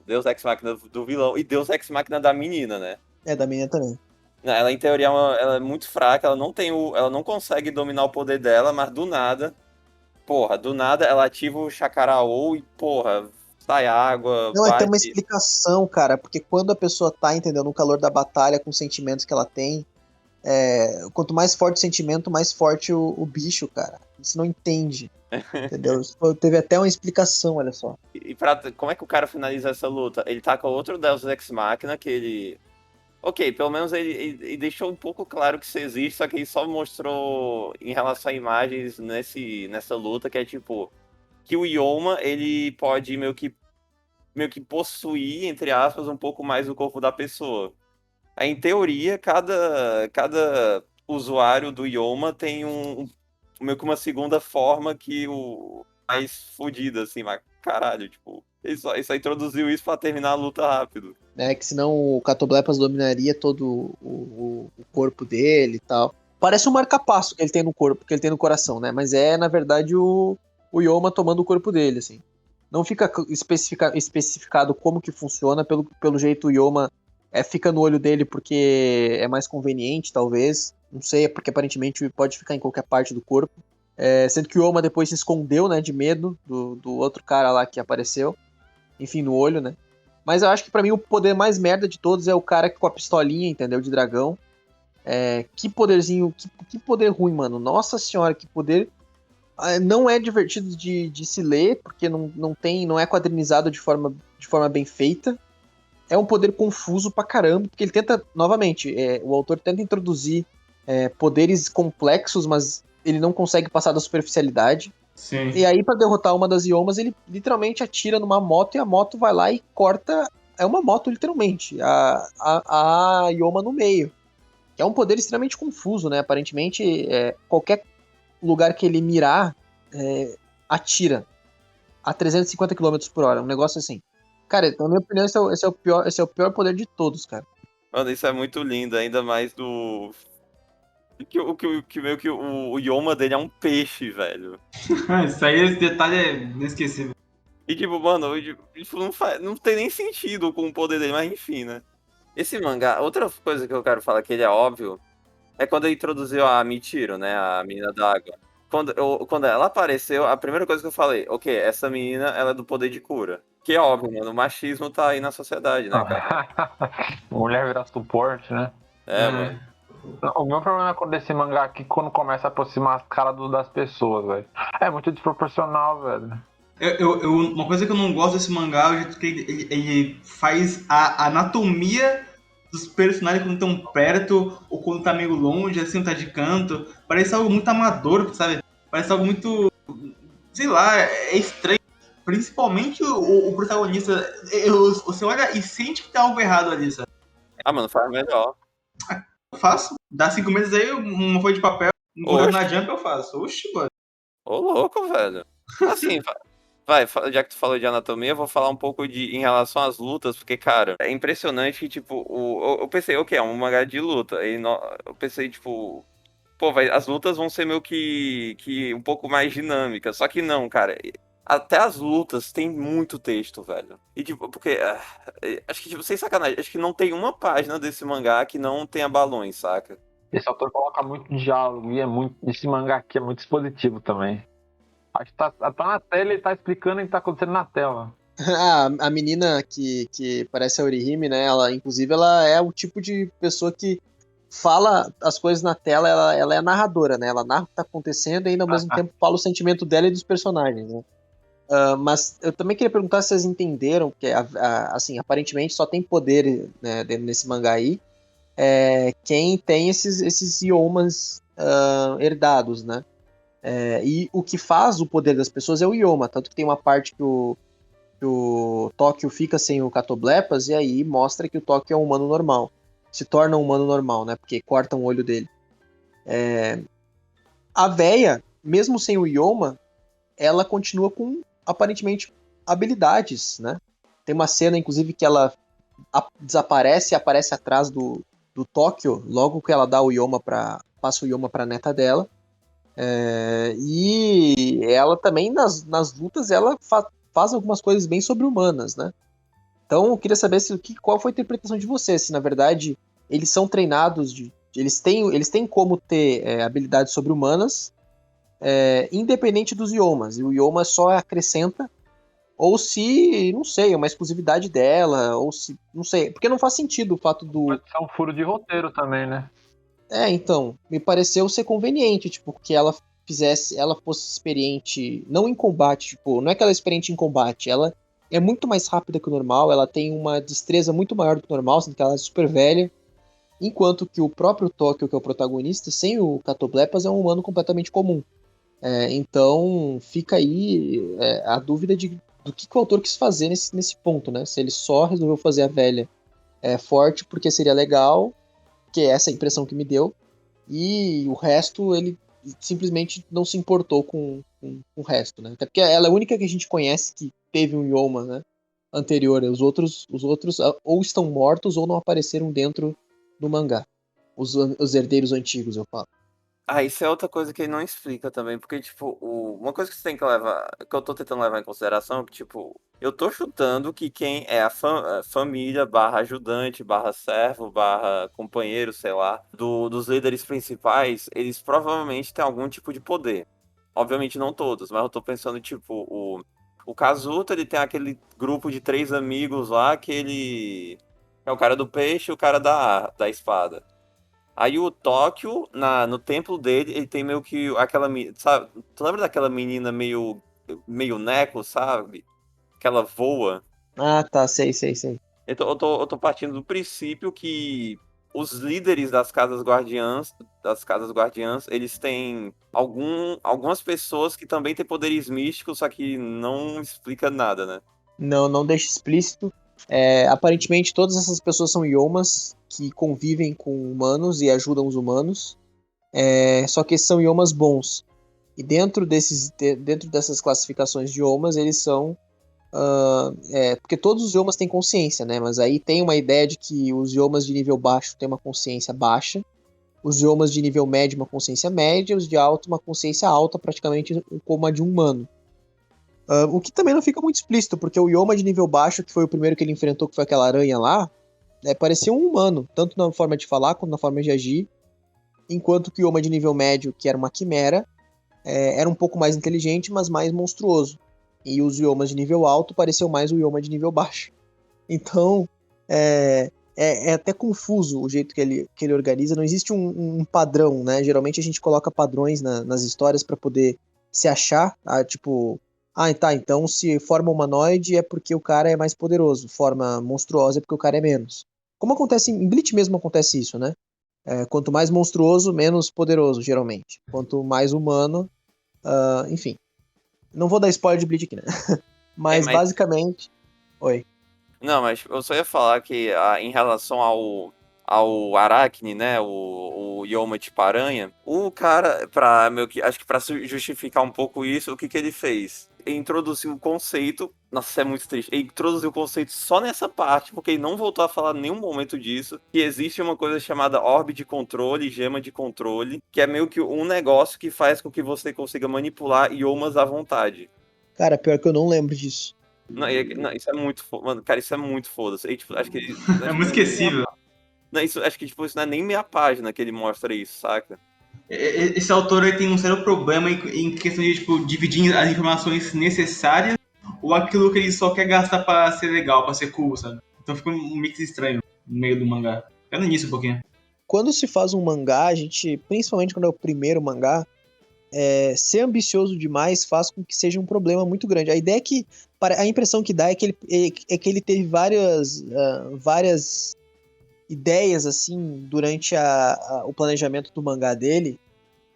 Deus Ex Machina do vilão e Deus Ex Machina da menina, né? Da menina também. Não, ela, em teoria, ela é muito fraca, ela não consegue dominar o poder dela, mas do nada ela ativa o Shakaraou e, porra, sai água, Não, tem uma bate. explicação, cara. Porque quando a pessoa tá, entendeu, no calor da batalha, com os sentimentos que ela tem, quanto mais forte o sentimento, mais forte o bicho, cara. Você não entende. Entendeu? Teve até uma explicação, olha só. Como é que o cara finaliza essa luta? Ele tá com outro Deus Ex Machina que ele. Ok, pelo menos ele deixou um pouco claro que isso existe, só que ele só mostrou em relação a imagens nessa luta, que é tipo. Que o Yoma, ele pode meio que possuir, entre aspas, um pouco mais o corpo da pessoa. Aí, em teoria, cada usuário do Yoma tem meio que uma segunda forma que o mais fodida, assim, mas caralho, tipo, ele só introduziu isso pra terminar a luta rápido. Que senão o Catoblepas dominaria todo o corpo dele e tal. Parece um marca-passo que ele tem no corpo, que ele tem no coração, né? Mas na verdade, o Yoma tomando o corpo dele, assim. Não fica especificado como que funciona, pelo jeito o Yoma fica no olho dele porque é mais conveniente, talvez. Não sei, porque aparentemente pode ficar em qualquer parte do corpo. Sendo que o Yoma depois se escondeu, né, de medo do outro cara lá que apareceu. Enfim, no olho, né? Mas eu acho que pra mim o poder mais merda de todos é o cara com a pistolinha, entendeu? De dragão. Que poderzinho, que poder ruim, mano. Nossa senhora, que poder. Não é divertido de se ler, porque não é quadrinizado de forma bem feita. É um poder confuso pra caramba, porque ele tenta, novamente, o autor tenta introduzir poderes complexos, mas ele não consegue passar da superficialidade. Sim. E aí, pra derrotar uma das Yomas, ele literalmente atira numa moto e a moto vai lá e corta. É uma moto, literalmente. A Yoma no meio. Que é um poder extremamente confuso, né? Aparentemente, qualquer lugar que ele mirar, atira a 350 km por hora. Um negócio assim. Cara, na minha opinião, esse é o pior poder de todos, cara. Mano, isso é muito lindo, ainda mais do. Que meio que o Yoma dele é um peixe, velho. Isso aí, esse detalhe é inesquecível. E tipo, mano, tipo, não tem nem sentido com o poder dele, mas enfim, né? Esse mangá, outra coisa que eu quero falar que ele é óbvio, é quando ele introduziu a Michiro, né? A menina d'água. Quando ela apareceu, a primeira coisa que eu falei, ok, essa menina, ela é do poder de cura. Que é óbvio, mano, o machismo tá aí na sociedade, né, cara? Mulher virar suporte, né? É, mano. O meu problema com esse mangá aqui quando começa a aproximar as caras das pessoas, velho. É muito desproporcional, velho. Uma coisa que eu não gosto desse mangá é o jeito que ele faz a anatomia dos personagens quando estão perto ou quando tá meio longe, assim, tá de canto. Parece algo muito amador, sabe? Parece algo muito. Sei lá, é estranho. Principalmente o protagonista. Você olha e sente que tem algo errado ali, sabe? Ah, mano, faz melhor. Eu faço. Dá 5 meses aí, uma folha de papel, um correndo Oxe, na Jump eu faço. Oxi, mano. ô louco, velho. Assim, já que tu falou de anatomia, eu vou falar um pouco em relação às lutas, porque, cara, é impressionante que, tipo, eu pensei, ok, é um mangá de luta, eu pensei, tipo, pô, as lutas vão ser meio que um pouco mais dinâmicas, só que não, cara, até as lutas tem muito texto, velho. E, tipo, porque, acho que, tipo, sem sacanagem, acho que não tem uma página desse mangá que não tenha balões, saca? Esse autor coloca muito diálogo e é muito. Esse mangá aqui é muito expositivo também. Acho que tá na tela e tá explicando o que tá acontecendo na tela. A menina que parece a Orihime, né? Ela, inclusive, ela é o tipo de pessoa que fala as coisas na tela, ela é a narradora, né? Ela narra o que tá acontecendo e ainda ao mesmo tempo fala o sentimento dela e dos personagens, né? Mas eu também queria perguntar se vocês entenderam que, assim, aparentemente só tem poder, né, dentro desse mangá aí, quem tem esses iomas herdados, né? E o que faz o poder das pessoas é o ioma, tanto que tem uma parte que o Tóquio fica sem o Catoblepas e aí mostra que o Tóquio é um humano normal. Se torna um humano normal, né? Porque cortam o olho dele. A véia, mesmo sem o ioma, ela continua com, aparentemente, habilidades, né? Tem uma cena, inclusive, que ela desaparece e aparece atrás do Tóquio, logo que ela dá o ioma passa o ioma pra neta dela. E ela também, nas lutas, ela faz algumas coisas bem sobre-humanas, né? Então, eu queria saber qual foi a interpretação de você, se na verdade eles são treinados, eles têm como ter habilidades sobre-humanas, independente dos iomas, e o ioma só acrescenta, ou se, não sei, é uma exclusividade dela, ou se, não sei, porque não faz sentido o fato do... Pode ser um furo de roteiro também, né? Então, me pareceu ser conveniente, tipo, que ela fosse experiente, não em combate, tipo, não é que ela é experiente em combate, ela é muito mais rápida que o normal, ela tem uma destreza muito maior do que o normal, sendo que ela é super velha, enquanto que o próprio Tóquio, que é o protagonista, sem o Catoblepas, é um humano completamente comum. Então, fica aí a dúvida do que o autor quis fazer nesse ponto, né? Se ele só resolveu fazer a velha forte porque seria legal, que é essa a impressão que me deu, e o resto ele simplesmente não se importou com o resto, né? Até porque ela é a única que a gente conhece que teve um ioma, né, anterior. Os outros ou estão mortos ou não apareceram dentro do mangá. Os herdeiros antigos, eu falo. Ah, isso é outra coisa que ele não explica também, porque, tipo, uma coisa que você tem que levar, que eu tô tentando levar em consideração, é que, tipo, eu tô chutando que quem é a família barra ajudante, barra servo, barra companheiro, sei lá, dos líderes principais, eles provavelmente têm algum tipo de poder. Obviamente não todos, mas eu tô pensando, tipo, o Kazuto, ele tem aquele grupo de 3 amigos lá, que ele é o cara do peixe e o cara da espada. Aí o Tóquio, no templo dele, ele tem meio que aquela. Sabe? Tu lembra daquela menina meio Neko, sabe? Que ela voa? Ah, tá, sei. Eu tô partindo do princípio que os líderes das casas guardiãs, eles têm algumas pessoas que também têm poderes místicos, só que não explica nada, né? Não deixa explícito. Aparentemente todas essas pessoas são iomas que convivem com humanos e ajudam os humanos. Só que são iomas bons. E dentro dessas classificações de iomas, eles são Porque todos os Yomas têm consciência, né? Mas aí tem uma ideia de que os Yomas de nível baixo têm uma consciência baixa, os Yomas de nível médio uma consciência média, os de alto uma consciência alta, praticamente como a de um humano. O que também não fica muito explícito, porque o Yoma de nível baixo, que foi o primeiro que ele enfrentou, que foi aquela aranha lá, parecia um humano, tanto na forma de falar quanto na forma de agir, enquanto que o Yoma de nível médio, que era uma quimera, era um pouco mais inteligente, mas mais monstruoso. E os Yomas de nível alto pareciam mais o Yoma de nível baixo. Então, é até confuso o jeito que ele organiza. Não existe um padrão, né? Geralmente a gente coloca padrões nas histórias para poder se achar, tipo... tá, então se forma humanoide é porque o cara é mais poderoso, forma monstruosa é porque o cara é menos. Como acontece, em Bleach mesmo acontece isso, né? Quanto mais monstruoso, menos poderoso, geralmente. Quanto mais humano, enfim. Não vou dar spoiler de Bleach aqui, né? Mas basicamente... Oi. Não, mas eu só ia falar que em relação ao Aracne, né, o Yoma tipo aranha, o cara, acho que pra justificar um pouco isso, o que ele fez? Ele introduziu o conceito, nossa, isso é muito triste, ele introduziu o conceito só nessa parte, porque ele não voltou a falar em nenhum momento disso, que existe uma coisa chamada orbe de controle, gema de controle, que é meio que um negócio que faz com que você consiga manipular Yomas à vontade. Cara, pior que eu não lembro disso. Não, isso é muito foda. Cara, isso é muito foda. Tipo, acho que. É muito esquecível. Não, acho que tipo, isso não é nem meia página que ele mostra isso, saca? Esse autor aí tem um sério problema em questão de tipo, dividir as informações necessárias ou aquilo que ele só quer gastar pra ser legal, pra ser cool, sabe? Então fica um mix estranho no meio do mangá. Fica no início um pouquinho. Quando se faz um mangá, a gente, principalmente quando é o primeiro mangá, ser ambicioso demais faz com que seja um problema muito grande. A ideia é que, a impressão que dá é que ele teve várias ideias assim durante o planejamento do mangá dele,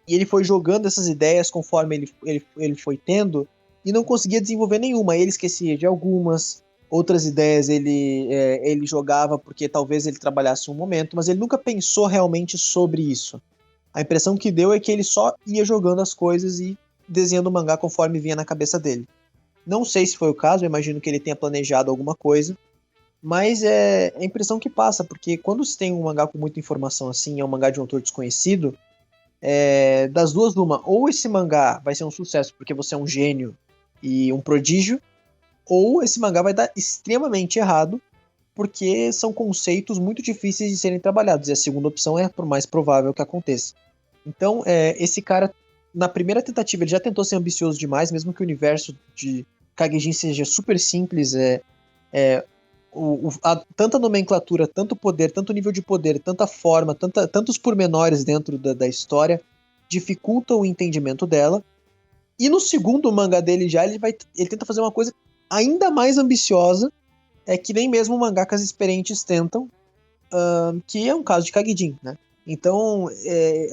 e ele foi jogando essas ideias conforme ele foi tendo e não conseguia desenvolver nenhuma. Ele esquecia de algumas, outras ideias ele jogava porque talvez ele trabalhasse um momento, mas ele nunca pensou realmente sobre isso. A impressão que deu é que ele só ia jogando as coisas e desenhando o mangá conforme vinha na cabeça dele. Não sei se foi o caso, eu imagino que ele tenha planejado alguma coisa, mas é a impressão que passa, porque quando se tem um mangá com muita informação assim, é um mangá de um autor desconhecido, das duas numa, ou esse mangá vai ser um sucesso porque você é um gênio e um prodígio, ou esse mangá vai dar extremamente errado, porque são conceitos muito difíceis de serem trabalhados, e a segunda opção é por mais provável que aconteça. Então, esse cara, na primeira tentativa, ele já tentou ser ambicioso demais, mesmo que o universo de Kagejin seja super simples, tanta nomenclatura, tanto poder, tanto nível de poder, tanta forma, tantos pormenores dentro da história, dificultam o entendimento dela. E no segundo mangá dele já, ele tenta fazer uma coisa ainda mais ambiciosa, que nem mesmo mangakas experientes tentam, que é um caso de Kagejin, né? Então,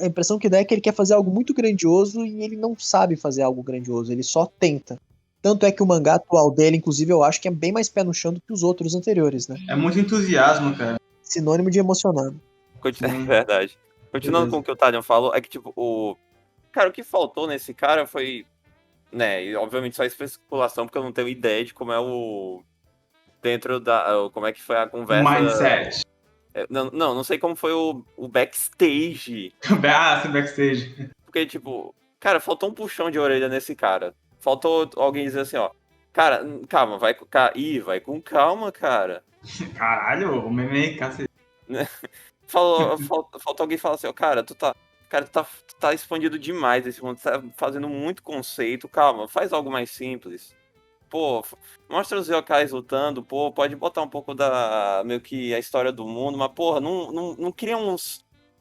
a impressão que dá é que ele quer fazer algo muito grandioso e ele não sabe fazer algo grandioso, ele só tenta. Tanto é que o mangá atual dele, inclusive, eu acho que é bem mais pé no chão do que os outros anteriores, né? É muito entusiasmo, cara. Sinônimo de emocionado. É verdade. Continuando com o que o Talion falou, é que, tipo, Cara, o que faltou nesse cara foi... Né, e obviamente só especulação, porque eu não tenho ideia de como é o... Dentro da... Como é que foi a conversa... Mindset. Não sei como foi o backstage. Sim, backstage. Porque, tipo... Cara, faltou um puxão de orelha nesse cara. Faltou alguém dizer assim, ó... Cara, calma, vai com calma, cara. Caralho, o meme cacete. Faltou alguém falar assim, ó, cara, tu tá expandido demais esse mundo, tu tá fazendo muito conceito, calma, faz algo mais simples. Pô, mostra os yokais lutando, pô, pode botar um pouco meio que a história do mundo, mas porra, não cria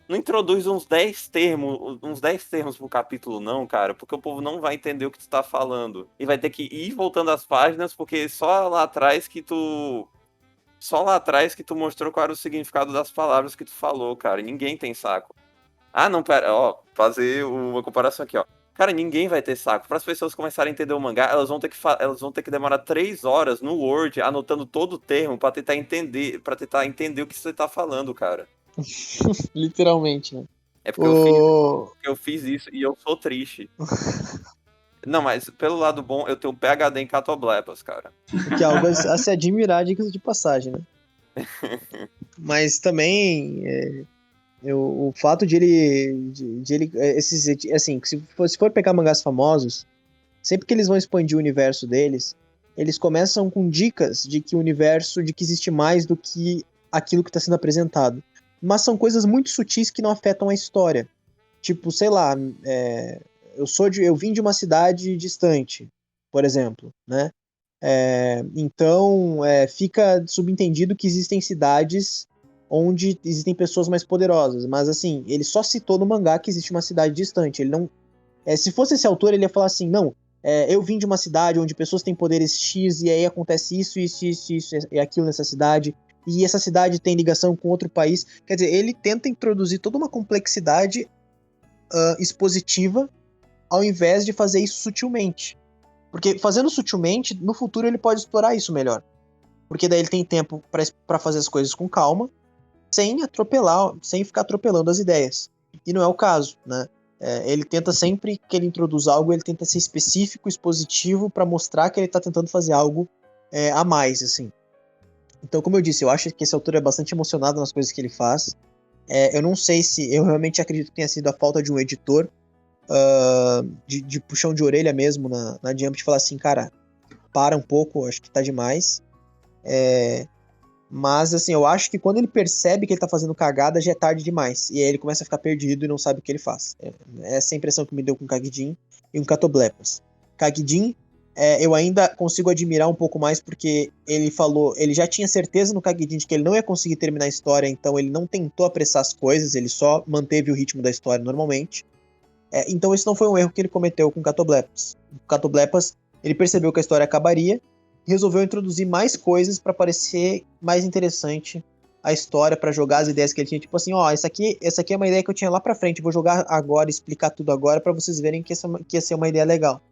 não introduz uns 10 termos pro capítulo não, cara, porque o povo não vai entender o que tu tá falando. E vai ter que ir voltando as páginas, porque só lá atrás que tu mostrou qual era o significado das palavras que tu falou, cara. Ninguém tem saco. Ah, não, pera, ó, fazer uma comparação aqui, ó. Cara, ninguém vai ter saco. Para as pessoas começarem a entender o mangá, elas vão ter que demorar 3 horas no Word, anotando todo o termo para tentar entender o que você tá falando, cara. Literalmente, né? É porque eu fiz isso e eu sou triste. Não, mas pelo lado bom, eu tenho PhD em Catoblepas, cara. O que é algo a se admirar, dicas de passagem, né? Mas também o fato de ele assim, se for pegar mangás famosos, sempre que eles vão expandir o universo deles, eles começam com dicas de que o universo, de que existe mais do que aquilo que está sendo apresentado. Mas são coisas muito sutis que não afetam a história. Tipo, sei lá, eu vim de uma cidade distante, por exemplo, né? Então, fica subentendido que existem cidades onde existem pessoas mais poderosas, mas assim, ele só citou no mangá que existe uma cidade distante. Ele não, se fosse esse autor, ele ia falar assim, não, eu vim de uma cidade onde pessoas têm poderes X e aí acontece isso e aquilo nessa cidade, e essa cidade tem ligação com outro país. Quer dizer, ele tenta introduzir toda uma complexidade expositiva ao invés de fazer isso sutilmente. Porque fazendo sutilmente, no futuro ele pode explorar isso melhor. Porque daí ele tem tempo para fazer as coisas com calma, sem ficar atropelando as ideias. E não é o caso, né? Ele tenta sempre que ele introduz algo, ele tenta ser específico, expositivo, para mostrar que ele está tentando fazer algo a mais, assim. Então, como eu disse, eu acho que esse autor é bastante emocionado nas coisas que ele faz. Eu não sei se... Eu realmente acredito que tenha sido a falta de um editor, de puxão de orelha mesmo na Jump, de falar assim, cara, para um pouco, acho que tá demais. Mas, assim, eu acho que quando ele percebe que ele tá fazendo cagada, já é tarde demais. E aí ele começa a ficar perdido e não sabe o que ele faz. Essa é a impressão que me deu com o Kagidin e com o Catoblepas. Kagidin, eu ainda consigo admirar um pouco mais porque ele já tinha certeza no Kagidin de que ele não ia conseguir terminar a história, então ele não tentou apressar as coisas, ele só manteve o ritmo da história normalmente. Então esse não foi um erro que ele cometeu com o Catoblepas. O Catoblepas, ele percebeu que a história acabaria e resolveu introduzir mais coisas para parecer mais interessante a história, para jogar as ideias que ele tinha. Tipo assim, essa aqui é uma ideia que eu tinha lá pra frente, vou jogar agora, explicar tudo agora para vocês verem que ia ser uma ideia legal.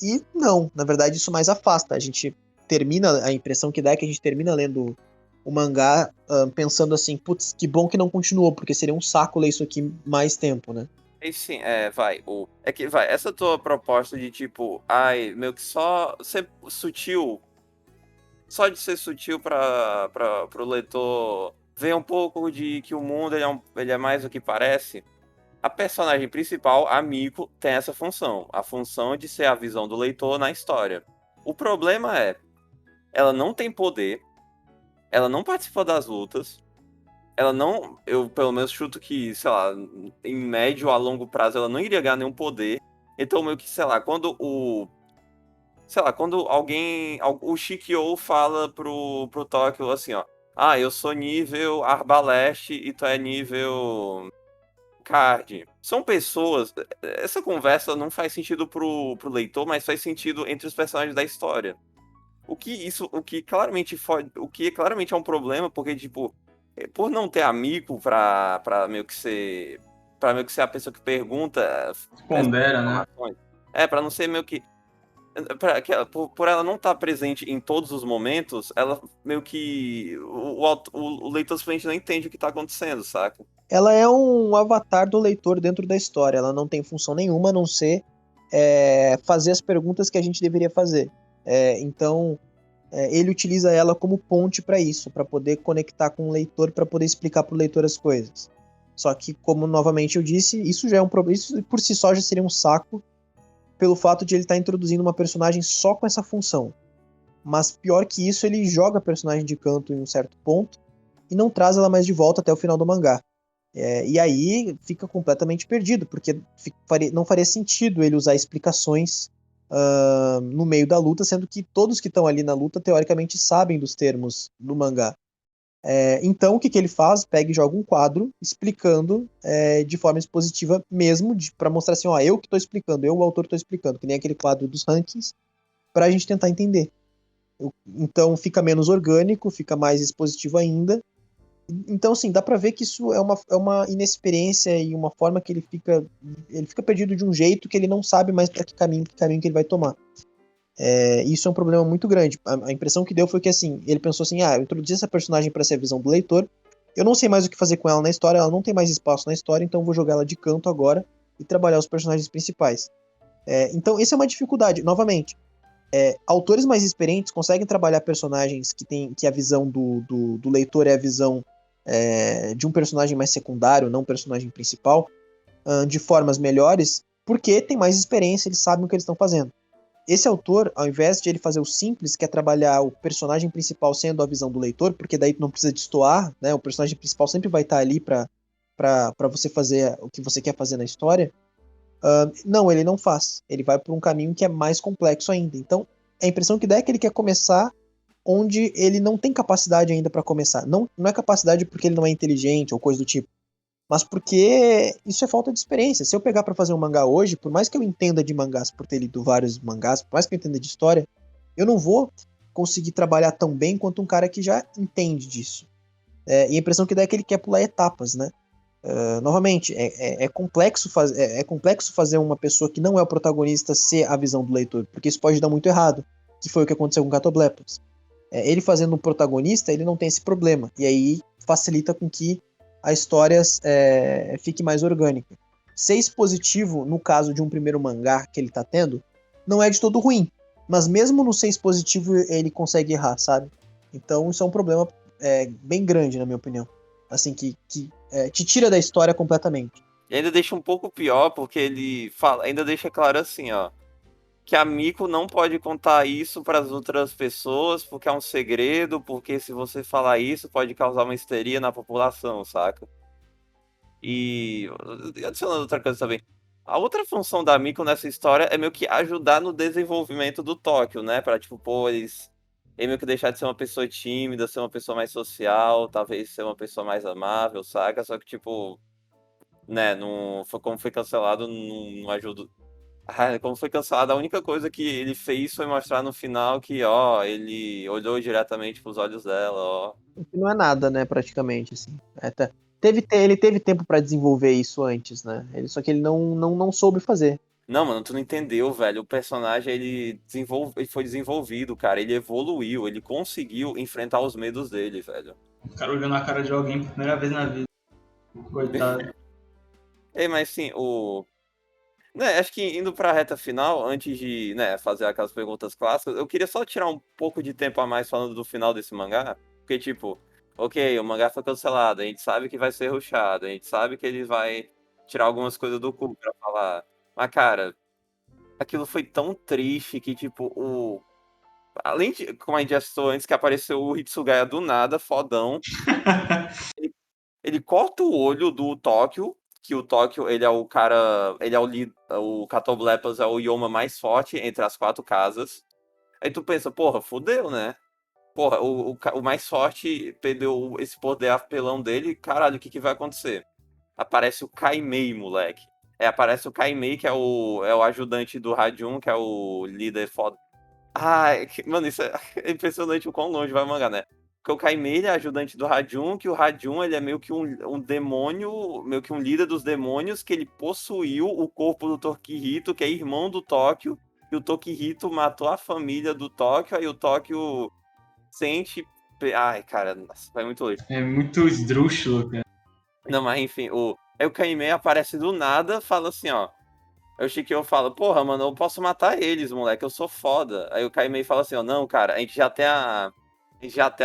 E não, na verdade isso mais afasta. A impressão que dá é que a gente termina lendo o mangá pensando assim, putz, que bom que não continuou, porque seria um saco ler isso aqui mais tempo, né? E sim, essa tua proposta de tipo, meio que só ser sutil, só de ser sutil pro leitor ver um pouco de que o mundo ele é mais do que parece. A personagem principal, a Miko, tem essa função, a função de ser a visão do leitor na história. O problema ela não tem poder, ela não participa das lutas, ela não, eu pelo menos chuto que, sei lá, em médio a longo prazo ela não iria ganhar nenhum poder. Então meio que, sei lá, quando o Shikyo fala pro Tóquio assim, ó, eu sou nível Arbaleste e tu é nível Card. São pessoas, essa conversa não faz sentido pro leitor, mas faz sentido entre os personagens da história. O que claramente é um problema, porque tipo, por não ter amigo pra meio que ser a pessoa que pergunta Pondera, né? informações. Pra não ser meio que por ela não estar presente em todos os momentos, ela meio que o leitor simplesmente não entende o que tá acontecendo, saca? Ela é um avatar do leitor dentro da história. Ela não tem função nenhuma a não ser fazer as perguntas que a gente deveria fazer. Então, ele utiliza ela como ponte para isso, para poder conectar com o leitor, para poder explicar para o leitor as coisas. Só que, como novamente eu disse, isso já é um problema. Isso por si só já seria um saco, pelo fato de ele estar introduzindo uma personagem só com essa função. Mas pior que isso, ele joga a personagem de canto em um certo ponto e não traz ela mais de volta até o final do mangá. E aí fica completamente perdido, porque não faria sentido ele usar explicações no meio da luta, sendo que todos que estão ali na luta, teoricamente, sabem dos termos do mangá. Então, o que ele faz? Pega e joga um quadro explicando de forma expositiva mesmo, para mostrar assim, eu que estou explicando, o autor, estou explicando, que nem aquele quadro dos rankings, para a gente tentar entender. Então, fica menos orgânico, fica mais expositivo ainda. Então, assim, dá pra ver que isso é uma inexperiência e uma forma que ele fica perdido de um jeito que ele não sabe mais para que caminho que ele vai tomar. Isso é um problema muito grande. A impressão que deu foi que, assim, ele pensou assim, eu introduzi essa personagem para ser a visão do leitor, eu não sei mais o que fazer com ela na história, ela não tem mais espaço na história, então eu vou jogar ela de canto agora e trabalhar os personagens principais. Então, essa é uma dificuldade. Novamente, autores mais experientes conseguem trabalhar personagens que a visão do leitor é a visão de um personagem mais secundário, não um personagem principal, de formas melhores, porque tem mais experiência, eles sabem o que eles estão fazendo. Esse autor, ao invés de ele fazer o simples, que é trabalhar o personagem principal sendo a visão do leitor, porque daí tu não precisa destoar, né? O personagem principal sempre vai estar ali para você fazer o que você quer fazer na história. Não, ele não faz. Ele vai por um caminho que é mais complexo ainda. Então, a impressão que dá é que ele quer começar onde ele não tem capacidade ainda para começar. Não é capacidade porque ele não é inteligente ou coisa do tipo, mas porque isso é falta de experiência. Se eu pegar para fazer um mangá hoje, por mais que eu entenda de mangás por ter lido vários mangás, por mais que eu entenda de história, eu não vou conseguir trabalhar tão bem quanto um cara que já entende disso. E a impressão que dá é que ele quer pular etapas, né? Novamente, é complexo fazer uma pessoa que não é o protagonista ser a visão do leitor, porque isso pode dar muito errado, que foi o que aconteceu com Catoblepas. Ele fazendo um protagonista, ele não tem esse problema, e aí facilita com que a história fique mais orgânica. Ser expositivo, no caso de um primeiro mangá que ele tá tendo, não é de todo ruim, mas mesmo no ser expositivo ele consegue errar, sabe? Então isso é um problema bem grande, na minha opinião. Assim, que te tira da história completamente. E ainda deixa um pouco pior, porque ele fala, ainda deixa claro assim, ó, que a Miko não pode contar isso para as outras pessoas, porque é um segredo, porque se você falar isso pode causar uma histeria na população, saca? E adicionando outra coisa também. A outra função da Miko nessa história é meio que ajudar no desenvolvimento do Tóquio, né? Pra, tipo, pô, ele meio que deixar de ser uma pessoa tímida, ser uma pessoa mais social, talvez ser uma pessoa mais amável, saca? Só que, tipo, né, não, como foi cancelado, não ajuda. Ah, como foi cancelado, a única coisa que ele fez foi mostrar no final que, ó, ele olhou diretamente pros olhos dela, ó. Que não é nada, né, praticamente, assim. Ele teve tempo pra desenvolver isso antes, né? Só que ele não soube fazer. Não, mano, tu não entendeu, velho. O personagem, ele foi desenvolvido, cara. Ele evoluiu, ele conseguiu enfrentar os medos dele, velho. O cara olhando a cara de alguém por primeira vez na vida. Coitado. Ei, mas sim, né, acho que indo pra reta final, antes de, né, fazer aquelas perguntas clássicas, eu queria só tirar um pouco de tempo a mais falando do final desse mangá. Porque, tipo, ok, o mangá foi cancelado, a gente sabe que vai ser rushado, a gente sabe que ele vai tirar algumas coisas do cu pra falar. Mas, cara, aquilo foi tão triste que, tipo, além de, como a gente já citou antes, que apareceu o Hitsugaya do nada, fodão. Ele corta o olho do Tóquio, que o Tóquio, ele é o cara, ele é o Catoblepas é o Yoma mais forte entre as 4 casas. Aí tu pensa, porra, fodeu, né? Porra, o mais forte perdeu esse poder apelão dele, caralho, o que vai acontecer? Aparece o Kaimei, moleque. Aparece o Kaimei, que é o ajudante do Radium, que é o líder foda. Mano, isso é impressionante o quão longe vai o mangá, né? Porque o Kaimei ele é ajudante do Radium, que o Radium ele é meio que um demônio, meio que um líder dos demônios, que ele possuiu o corpo do Tokihito, que é irmão do Tóquio, e o Tokihito matou a família do Tóquio, aí o Tóquio sente. Ai, cara, nossa, vai muito longe. É muito esdrúxulo, cara. Não, mas enfim, aí o Kaimei aparece do nada, fala assim, ó. Aí o Shikyo fala, porra, mano, eu posso matar eles, moleque, eu sou foda. Aí o Kaimei fala assim, ó, não, cara, a gente já tem a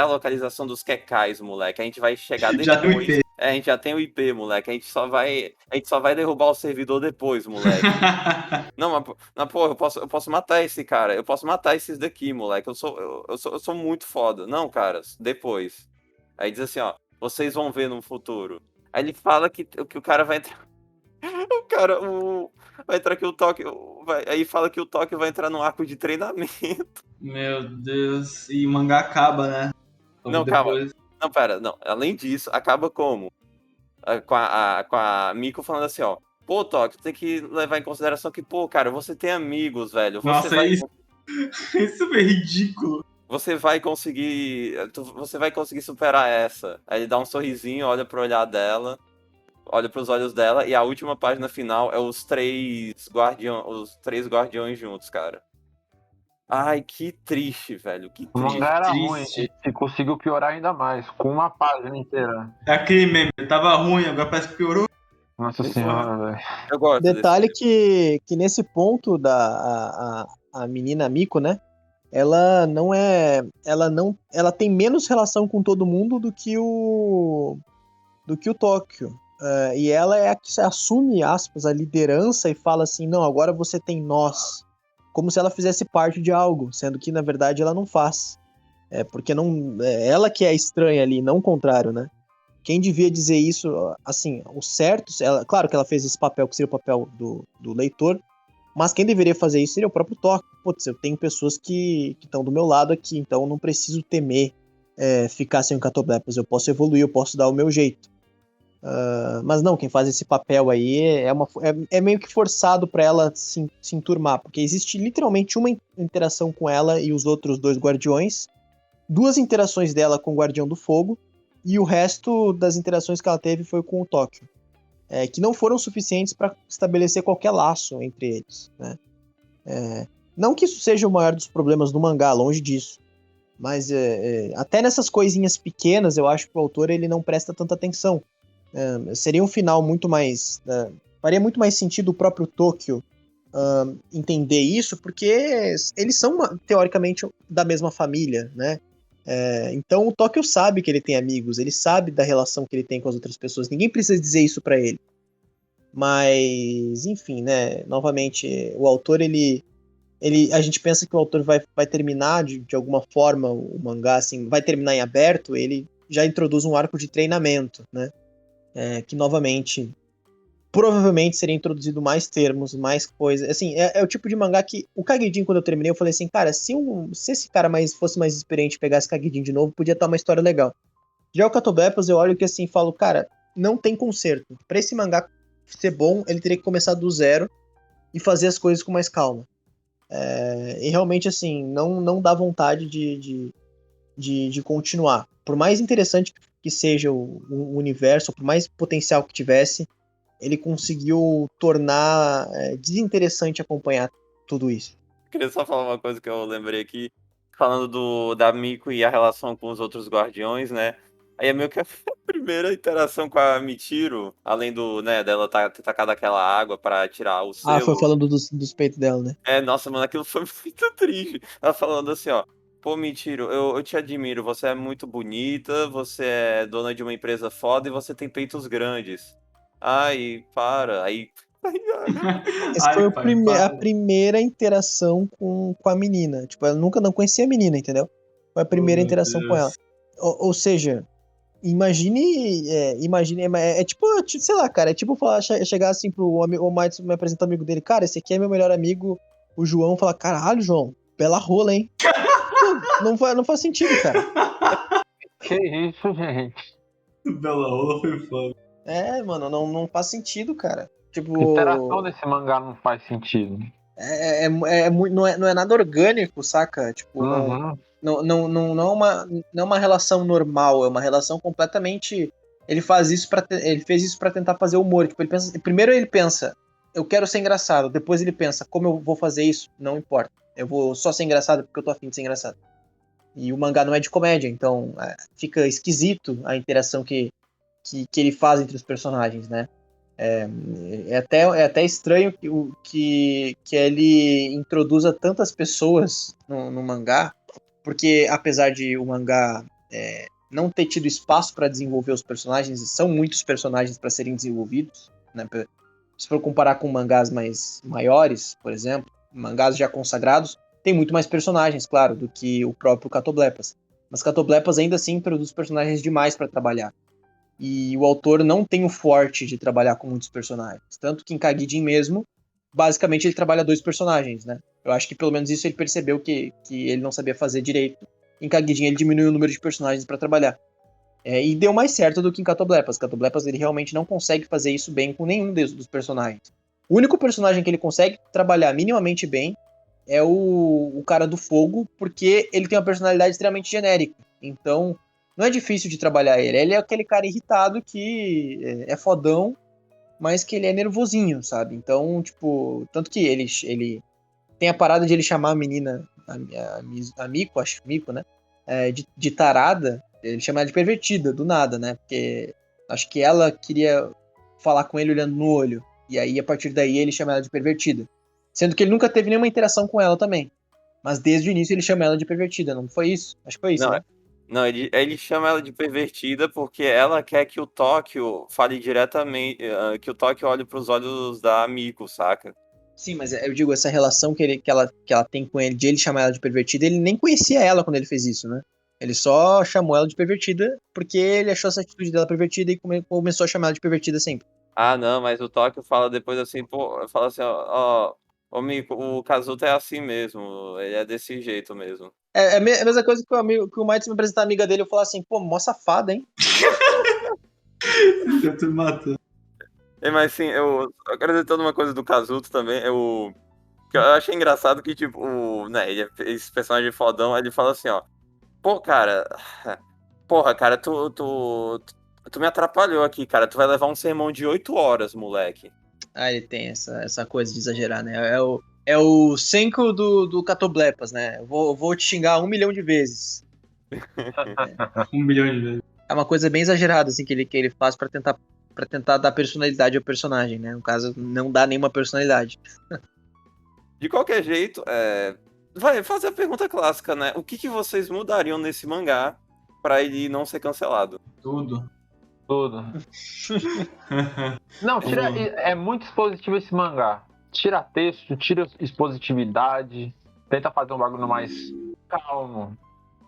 localização dos Kekais, moleque, a gente vai chegar Já tem o depois. IP. A gente já tem o IP, moleque, a gente só vai derrubar o servidor depois, moleque. Não, mas porra, eu posso matar esse cara, eu posso matar esses daqui, moleque, eu sou muito foda. Não, cara, depois. Aí diz assim, ó, vocês vão ver no futuro. Aí ele fala que o cara vai entrar. O cara, vai entrar que o Tóquio. Aí fala que o Tóquio vai entrar no arco de treinamento. Meu Deus. E o mangá acaba, né? Não, calma. Depois. Não, pera, não. Além disso, acaba como? Com a Miko falando assim, ó. Pô, Tóquio, tem que levar em consideração que, pô, cara, você tem amigos, velho. Nossa, isso é ridículo. Você vai conseguir. Você vai conseguir superar essa. Aí ele dá um sorrisinho, olha pro olhar dela. Olha pros olhos dela. E a última página final é os três guardiões juntos, cara. Ai, que triste, velho. Que O triste. mangá era ruim, Triste. e conseguiu piorar ainda mais, com uma página inteira. É aquele meme. Tava ruim, agora parece que piorou. Nossa senhora, velho. Eu gosto Detalhe desse. que nesse ponto a menina Miko, né? Ela não é. Ela tem menos relação com todo mundo do que o Tóquio. E ela é a que assume, aspas, a liderança e fala assim: não, agora você tem nós. Como se ela fizesse parte de algo, sendo que na verdade ela não faz. Porque não, ela que é estranha ali, não o contrário, né? Quem devia dizer isso, assim, o certo, claro que ela fez esse papel que seria o papel do leitor, mas quem deveria fazer isso seria o próprio Tóquio. Putz, eu tenho pessoas que estão do meu lado aqui, então eu não preciso temer ficar sem o Catoblepas, eu posso evoluir, eu posso dar o meu jeito. Mas não, quem faz esse papel aí é meio que forçado para ela se enturmar, porque existe literalmente uma interação com ela e os outros dois guardiões, 2 interações dela com o Guardião do Fogo, e o resto das interações que ela teve foi com o Tóquio, que não foram suficientes para estabelecer qualquer laço entre eles, né? Não que isso seja o maior dos problemas do mangá, longe disso, mas até nessas coisinhas pequenas eu acho que o autor ele não presta tanta atenção. Seria um final muito mais... faria muito mais sentido o próprio Tóquio entender isso, porque eles são, teoricamente, da mesma família, né? Então o Tóquio sabe que ele tem amigos, ele sabe da relação que ele tem com as outras pessoas, ninguém precisa dizer isso pra ele. Mas, enfim, né? Novamente, o autor, a gente pensa que o autor vai terminar de alguma forma o mangá, assim, vai terminar em aberto, ele já introduz um arco de treinamento, né? Que novamente provavelmente seria introduzido mais termos, mais coisas. Assim, é o tipo de mangá que o Kagejin, quando eu terminei, eu falei assim, cara, se esse cara fosse mais experiente e pegasse Kagejin de novo, podia estar uma história legal. Já o Catoblepas, eu olho que assim, falo, cara, não tem conserto. Pra esse mangá ser bom, ele teria que começar do zero e fazer as coisas com mais calma. E realmente, assim, não dá vontade de continuar. Por mais interessante que seja o universo, por mais potencial que tivesse, ele conseguiu tornar desinteressante acompanhar tudo isso. Queria só falar uma coisa que eu lembrei aqui, falando da Miko e a relação com os outros guardiões, né? Aí é meio que a primeira interação com a Michiro, além dela ter tacado aquela água pra tirar o Foi selo. falando dos peitos dela, né? Nossa, mano, aquilo foi muito triste. Ela falando assim, ó. Pô, Michiro, eu te admiro, você é muito bonita, você é dona de uma empresa foda e você tem peitos grandes. Ai, para. Aí. Essa foi Ai, pai, a para. primeira interação com a menina. Tipo, ela nunca não conhecia a menina, entendeu? Foi a Oh, primeira meu interação com ela. Deus. Ou seja, imagine, tipo, sei lá, cara, é tipo chegar assim o Matos me apresenta um amigo dele, cara, esse aqui é meu melhor amigo, o João, fala, caralho, João, bela rola, hein? Pô, não faz sentido, cara. Que isso, gente? Bela Rola foi foda. Mano, não faz sentido, cara. A interação Tipo, desse mangá não faz sentido. não é nada orgânico, saca? Tipo, Uhum. não é uma relação normal, é uma relação completamente. Ele fez isso para tentar fazer humor. Tipo, primeiro ele pensa, eu quero ser engraçado. Depois ele pensa, como eu vou fazer isso? Não importa. Eu vou só ser engraçado porque eu tô afim de ser engraçado. E o mangá não é de comédia, então fica esquisito a interação que ele faz entre os personagens, né? É até estranho que ele introduza tantas pessoas no mangá, porque apesar de o mangá não ter tido espaço para desenvolver os personagens, são muitos personagens para serem desenvolvidos, né? Se for comparar com mangás mais maiores, por exemplo, mangás já consagrados, tem muito mais personagens, claro, do que o próprio Catoblepas. Mas Catoblepas ainda assim produz personagens demais para trabalhar. E o autor não tem o forte de trabalhar com muitos personagens. Tanto que em Kagijin mesmo, basicamente ele trabalha 2 personagens, né? Eu acho que pelo menos isso ele percebeu que ele não sabia fazer direito. Em Kagijin ele diminuiu o número de personagens para trabalhar. E deu mais certo do que em Catoblepas. Catoblepas ele realmente não consegue fazer isso bem com nenhum dos personagens. O único personagem que ele consegue trabalhar minimamente bem é o cara do fogo, porque ele tem uma personalidade extremamente genérica. Então, não é difícil de trabalhar ele. Ele é aquele cara irritado que é fodão, mas que ele é nervosinho, sabe? Então, tipo, tanto que ele tem a parada de ele chamar a menina, a Miko, acho, Miko, né? De tarada, ele chama ela de pervertida, do nada, né? Porque acho que ela queria falar com ele olhando no olho. E aí, a partir daí, ele chama ela de pervertida. Sendo que ele nunca teve nenhuma interação com ela também. Mas desde o início ele chama ela de pervertida, não foi isso? Acho que foi isso, Não, né? Não, ele chama ela de pervertida porque ela quer que o Tóquio fale diretamente, que o Tóquio olhe pros olhos da Miko, saca? Sim, mas eu digo, essa relação que ela tem com ele, de ele chamar ela de pervertida, ele nem conhecia ela quando ele fez isso, né? Ele só chamou ela de pervertida porque ele achou essa atitude dela pervertida e começou a chamar ela de pervertida sempre. Ah, não, mas o Tóquio fala depois assim, pô, fala assim, ó, ô Miko, o Kazuto é assim mesmo, ele é desse jeito mesmo. É a mesma coisa que o Maito me apresentar a amiga dele, eu falar assim, pô, mó safada, hein? Eu tô me matando. Mas assim, eu acreditando uma coisa do Kazuto também, que eu achei engraçado que, tipo, né, esse personagem fodão, ele fala assim, ó, pô, cara, porra, cara, tu me atrapalhou aqui, cara, tu vai levar um sermão de 8 horas, moleque. Ah, ele tem essa coisa de exagerar, né? É o Senko do Catoblepas, né? Eu vou te xingar 1 milhão de vezes. 1 bilhão de vezes. É uma coisa bem exagerada, assim, que ele faz pra tentar dar personalidade ao personagem, né? No caso, não dá nenhuma personalidade. De qualquer jeito, vai fazer a pergunta clássica, né? O que vocês mudariam nesse mangá pra ele não ser cancelado? Tudo. Tudo. Não, é muito expositivo esse mangá. Tira texto, tira expositividade, tenta fazer um bagulho mais calmo.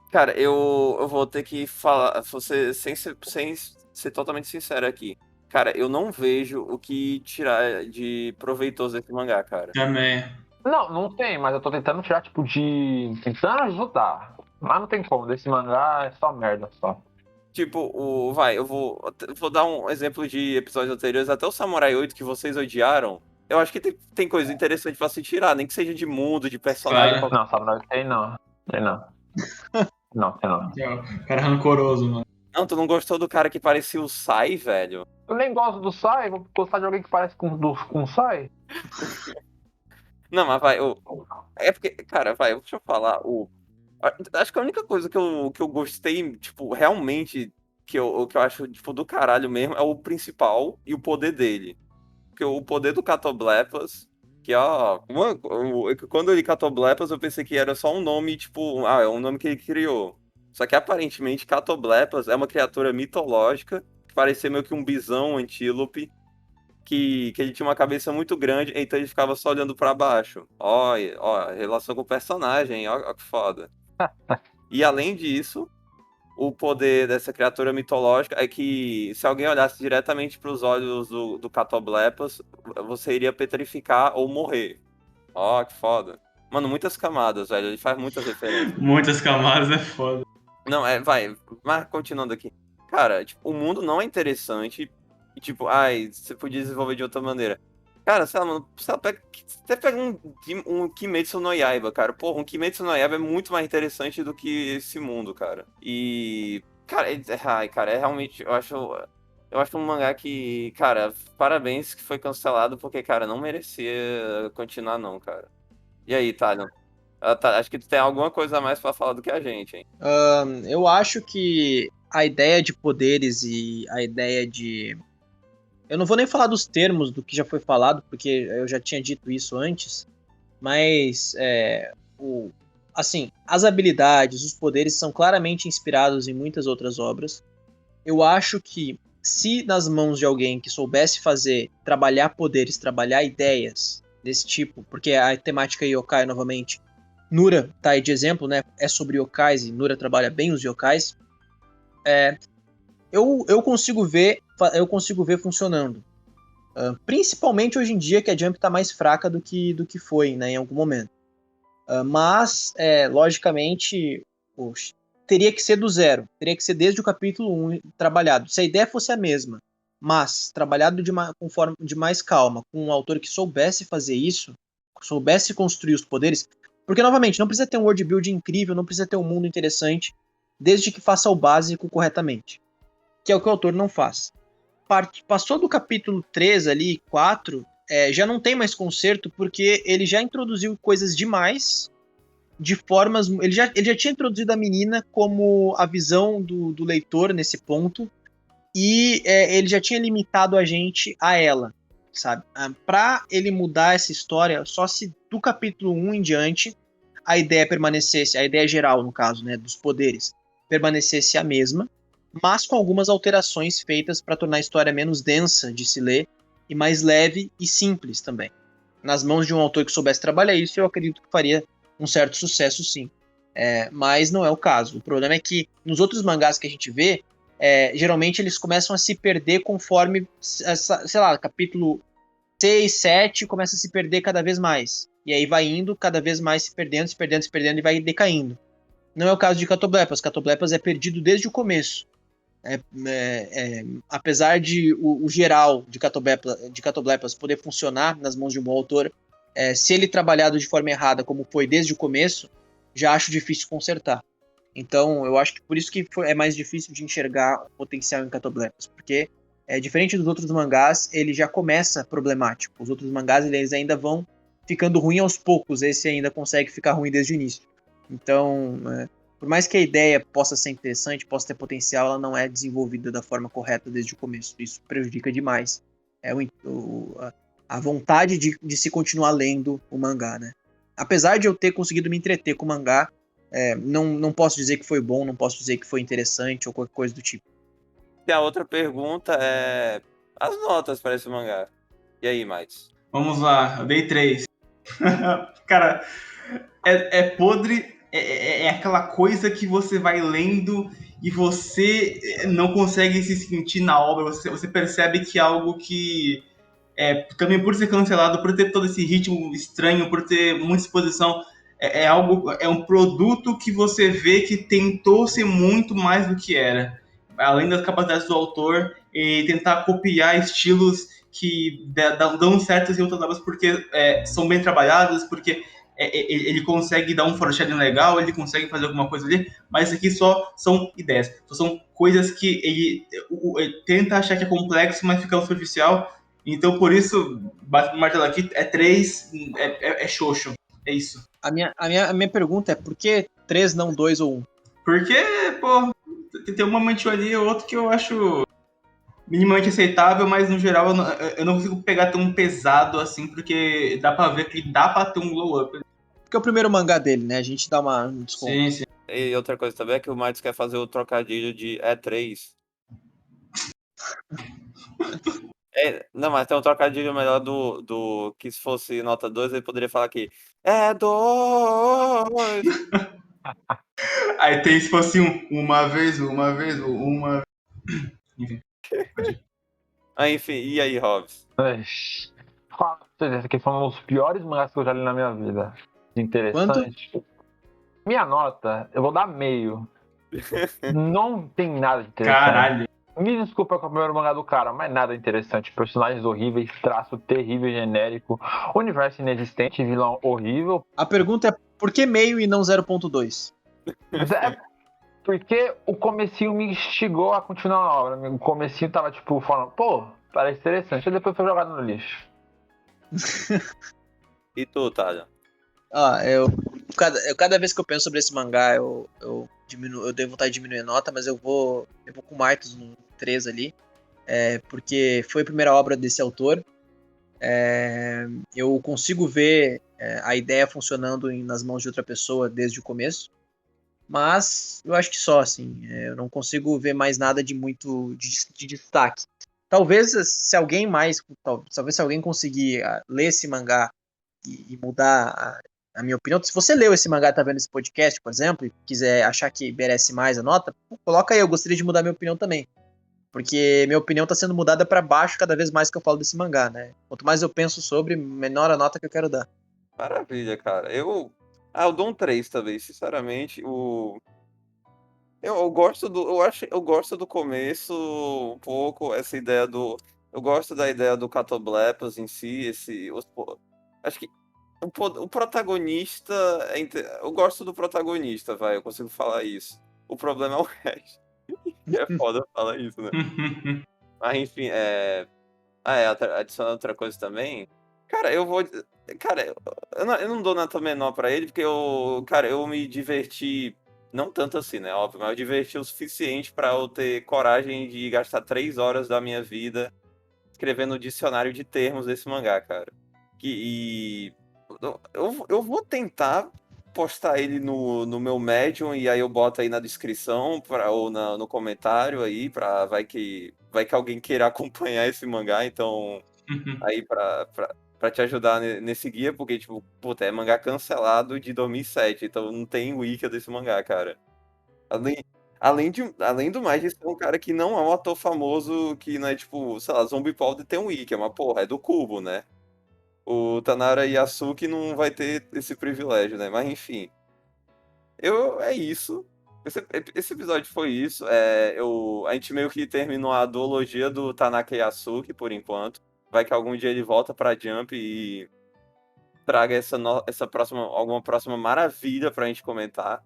Cara, eu vou ter que falar, você sem ser totalmente sincero aqui. Cara, eu não vejo o que tirar de proveitoso desse mangá, cara. Também. Não tem, mas eu tô tentando tirar, tipo, tentando ajudar. Mas não tem como, desse mangá é só merda, só. Tipo, eu vou dar um exemplo de episódios anteriores, até o Samurai 8 que vocês odiaram. Eu acho que tem coisa interessante pra se tirar, nem que seja de mundo, de personagem. Claro. Não, Samurai tem não. Tem não. Não, tem não. Cara rancoroso, mano. Não, tu não gostou do cara que parecia o Sai, velho? Eu nem gosto do Sai, vou gostar de alguém que parece com o Sai. Não, mas vai, é porque, cara, deixa eu falar, acho que a única coisa que eu gostei, tipo, realmente, que eu acho, tipo, do caralho mesmo, é o principal e o poder dele. Porque o poder do Catoblepas, que, ó, quando eu li Catoblepas, eu pensei que era só um nome, tipo, é um nome que ele criou. Só que, aparentemente, Catoblepas é uma criatura mitológica, que parecia meio que um bisão, um antílope, que ele tinha uma cabeça muito grande, então ele ficava só olhando pra baixo. Ó, relação com o personagem, ó que foda. E além disso, o poder dessa criatura mitológica é que se alguém olhasse diretamente pros olhos do Catoblepas, você iria petrificar ou morrer. Ó, que foda. Mano, muitas camadas, velho. Ele faz muitas referências. Muitas camadas é foda. Não, mas continuando aqui. Cara, tipo, o mundo não é interessante. E, tipo, você podia desenvolver de outra maneira. Cara, sei lá, mano, você pega um Kimetsu no Yaiba, cara. Porra, um Kimetsu no Yaiba é muito mais interessante do que esse mundo, cara. E, cara, cara, é realmente, eu acho um mangá que, cara, parabéns que foi cancelado, porque, cara, não merecia continuar não, cara. E aí, Thalion? Acho que tu tem alguma coisa a mais pra falar do que a gente, hein? Eu acho que a ideia de poderes e a ideia de... Eu não vou nem falar dos termos do que já foi falado, porque eu já tinha dito isso antes, mas assim, as habilidades, os poderes são claramente inspirados em muitas outras obras. Eu acho que se nas mãos de alguém que soubesse trabalhar poderes, trabalhar ideias desse tipo, porque a temática yokai, novamente, Nura tá aí de exemplo, né? É sobre yokais e Nura trabalha bem os yokais. Eu consigo ver funcionando. Principalmente hoje em dia que a Jump tá mais fraca do que foi, né, em algum momento. Mas, logicamente, teria que ser do zero. Teria que ser desde o capítulo 1 trabalhado. Se a ideia fosse a mesma, mas trabalhado de mais calma, com um autor que soubesse fazer isso, soubesse construir os poderes. Porque, novamente, não precisa ter um world building incrível, não precisa ter um mundo interessante, desde que faça o básico corretamente. Que é o que o autor não faz. Passou do capítulo 3 ali, 4, já não tem mais conserto, porque ele já introduziu coisas demais, de formas... Ele já tinha introduzido a menina como a visão do leitor nesse ponto, e ele já tinha limitado a gente a ela, sabe? Pra ele mudar essa história, só se do capítulo 1 em diante a ideia permanecesse, a ideia geral, no caso, né, dos poderes, permanecesse a mesma, mas com algumas alterações feitas para tornar a história menos densa de se ler e mais leve e simples também. Nas mãos de um autor que soubesse trabalhar isso, eu acredito que faria um certo sucesso, sim. Mas não é o caso. O problema é que nos outros mangás que a gente vê, geralmente eles começam a se perder conforme, sei lá, capítulo 6, 7, começa a se perder cada vez mais. E aí vai indo cada vez mais se perdendo, se perdendo, se perdendo e vai decaindo. Não é o caso de Catoblepas. Catoblepas é perdido desde o começo. Apesar de o geral de Catoblepas poder funcionar nas mãos de um bom autor, se ele trabalhado de forma errada, como foi desde o começo, já acho difícil consertar. Então, eu acho que por isso que é mais difícil de enxergar o potencial em Catoblepas, porque diferente dos outros mangás, ele já começa problemático. Os outros mangás eles ainda vão ficando ruim aos poucos, esse ainda consegue ficar ruim desde o início. Então, por mais que a ideia possa ser interessante, possa ter potencial, ela não é desenvolvida da forma correta desde o começo. Isso prejudica demais a vontade de se continuar lendo o mangá, né? Apesar de eu ter conseguido me entreter com o mangá, não posso dizer que foi bom, não posso dizer que foi interessante ou qualquer coisa do tipo. E a outra pergunta é as notas para esse mangá. E aí, mais? Vamos lá, eu dei 3. Cara, é podre, é aquela coisa que você vai lendo e você não consegue se sentir na obra, você percebe que é algo que, também por ser cancelado, por ter todo esse ritmo estranho, por ter muita exposição, é um produto que você vê que tentou ser muito mais do que era. Além das capacidades do autor, e tentar copiar estilos que dão certos em outras obras porque são bem trabalhados, porque ele consegue dar um foreshadowing legal, ele consegue fazer alguma coisa ali, mas isso aqui só são ideias, só são coisas que ele tenta achar que é complexo, mas fica superficial. Então, por isso, bate no martelo aqui, 3, é xoxo. É isso. A minha pergunta é por que 3, não 2 ou 1? Porque, pô, tem um momentinho ali ou outro que eu acho minimamente aceitável, mas no geral eu não consigo pegar tão pesado assim, porque dá pra ver que dá pra ter um glow up. Porque é o primeiro mangá dele, né? A gente dá um desconto. Sim, sim. E outra coisa também é que o Matos quer fazer o trocadilho de E3. Não, mas tem um trocadilho melhor do que se fosse nota 2, ele poderia falar que é 2. Aí tem se fosse uma vez, uma. Enfim. Enfim, e aí, Hobbs? Esse aqui foi um dos piores mangás que eu já li na minha vida. Quanto? Interessante. Minha nota, eu vou dar meio. Não tem nada de interessante. Caralho. Me desculpa com o primeiro mangá do cara, mas nada interessante. Personagens horríveis, traço terrível, genérico, universo inexistente, vilão horrível. A pergunta é por que meio e não 0.2? Mas porque o comecinho me instigou a continuar a obra. O comecinho tava tipo falando, pô, parece interessante. E depois foi jogado no lixo. E tu, Thalia? Cada vez que eu penso sobre esse mangá, eu tenho vontade de diminuir a nota, mas eu vou com o Marcos no 3 ali, porque foi a primeira obra desse autor. Eu consigo ver a ideia funcionando nas mãos de outra pessoa desde o começo, mas eu acho que só, assim, eu não consigo ver mais nada de muito de destaque. Talvez se alguém conseguir ler esse mangá e mudar a minha opinião. Se você leu esse mangá e tá vendo esse podcast, por exemplo, e quiser achar que merece mais a nota, coloca aí, eu gostaria de mudar minha opinião também. Porque minha opinião tá sendo mudada para baixo cada vez mais que eu falo desse mangá, né? Quanto mais eu penso sobre, menor a nota que eu quero dar. Maravilha, cara. Eu dou um 3 também, sinceramente. Eu gosto eu gosto do começo um pouco, essa ideia do. Eu gosto da ideia do Catoblepas em si, acho que o protagonista. Eu gosto do protagonista, vai, eu consigo falar isso. O problema é o resto. É foda falar isso, né? Mas enfim, adicionando outra coisa também. Cara, eu vou. Cara, eu não dou nota menor pra ele, porque cara, eu me diverti Não tanto assim, né? Óbvio, mas eu diverti o suficiente pra eu ter coragem de gastar 3 horas da minha vida escrevendo o dicionário de termos desse mangá, cara. Eu vou tentar postar ele no meu Medium e aí eu boto aí na descrição ou no comentário aí, vai que alguém queira acompanhar esse mangá, então aí pra te ajudar nesse guia, porque, tipo, puta, é mangá cancelado de 2007, então não tem wiki desse mangá, cara. Além, além do mais de ser um cara que não é um ator famoso, que não é tipo, sei lá, Zombie Powder tem um wiki, é uma porra, é do Cubo, né? O Tanara Yasuki não vai ter esse privilégio, né? Mas enfim, é isso. Esse episódio foi isso. A gente meio que terminou a duologia do Tanaka Yasuki por enquanto. Vai que algum dia ele volta pra Jump e traga alguma próxima maravilha pra gente comentar.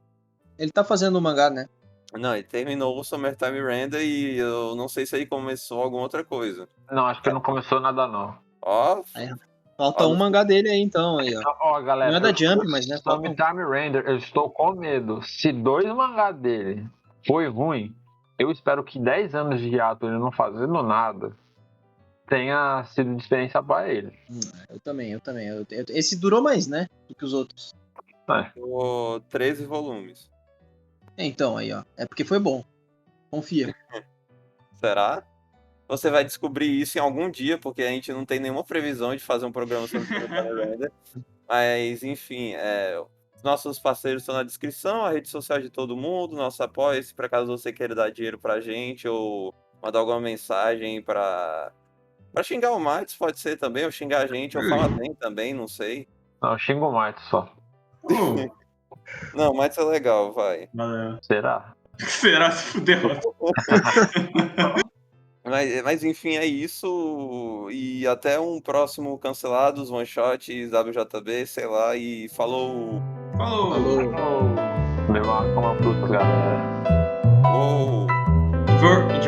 Ele tá fazendo o mangá, né? Não, ele terminou o Summertime Render e eu não sei se ele começou alguma outra coisa. Não, acho que não começou nada, não. Ó, Aí, falta um mangá dele aí, então, aí, ó. Ó, galera. Não é da Jump, mas né? Falta um. Summertime Render, eu estou com medo. Se 2 mangás dele foi ruim, eu espero que 10 anos de hiato ele não fazendo nada tenha sido de experiência para ele. Eu também. Esse durou mais, né? Do que os outros. ficou 13 volumes. Então, aí, ó. É porque foi bom. Confia. Será? Você vai descobrir isso em algum dia, porque a gente não tem nenhuma previsão de fazer um programa sobre Summertime Render. Mas, enfim, os nossos parceiros estão na descrição, a rede social de todo mundo, nosso apoio, se por acaso você queira dar dinheiro pra gente ou mandar alguma mensagem pra xingar o Matos, pode ser também, ou xingar a gente, ou falar bem também, não sei. Não, eu xingo mais só. Não, o Matos é legal, vai. Valeu. Será? Será se fudeu? Mas enfim, é isso. E até um próximo Cancelados, One Shot, WJB, sei lá, e falou! Falou. Beba uma fruta, galera. Uou! Ver,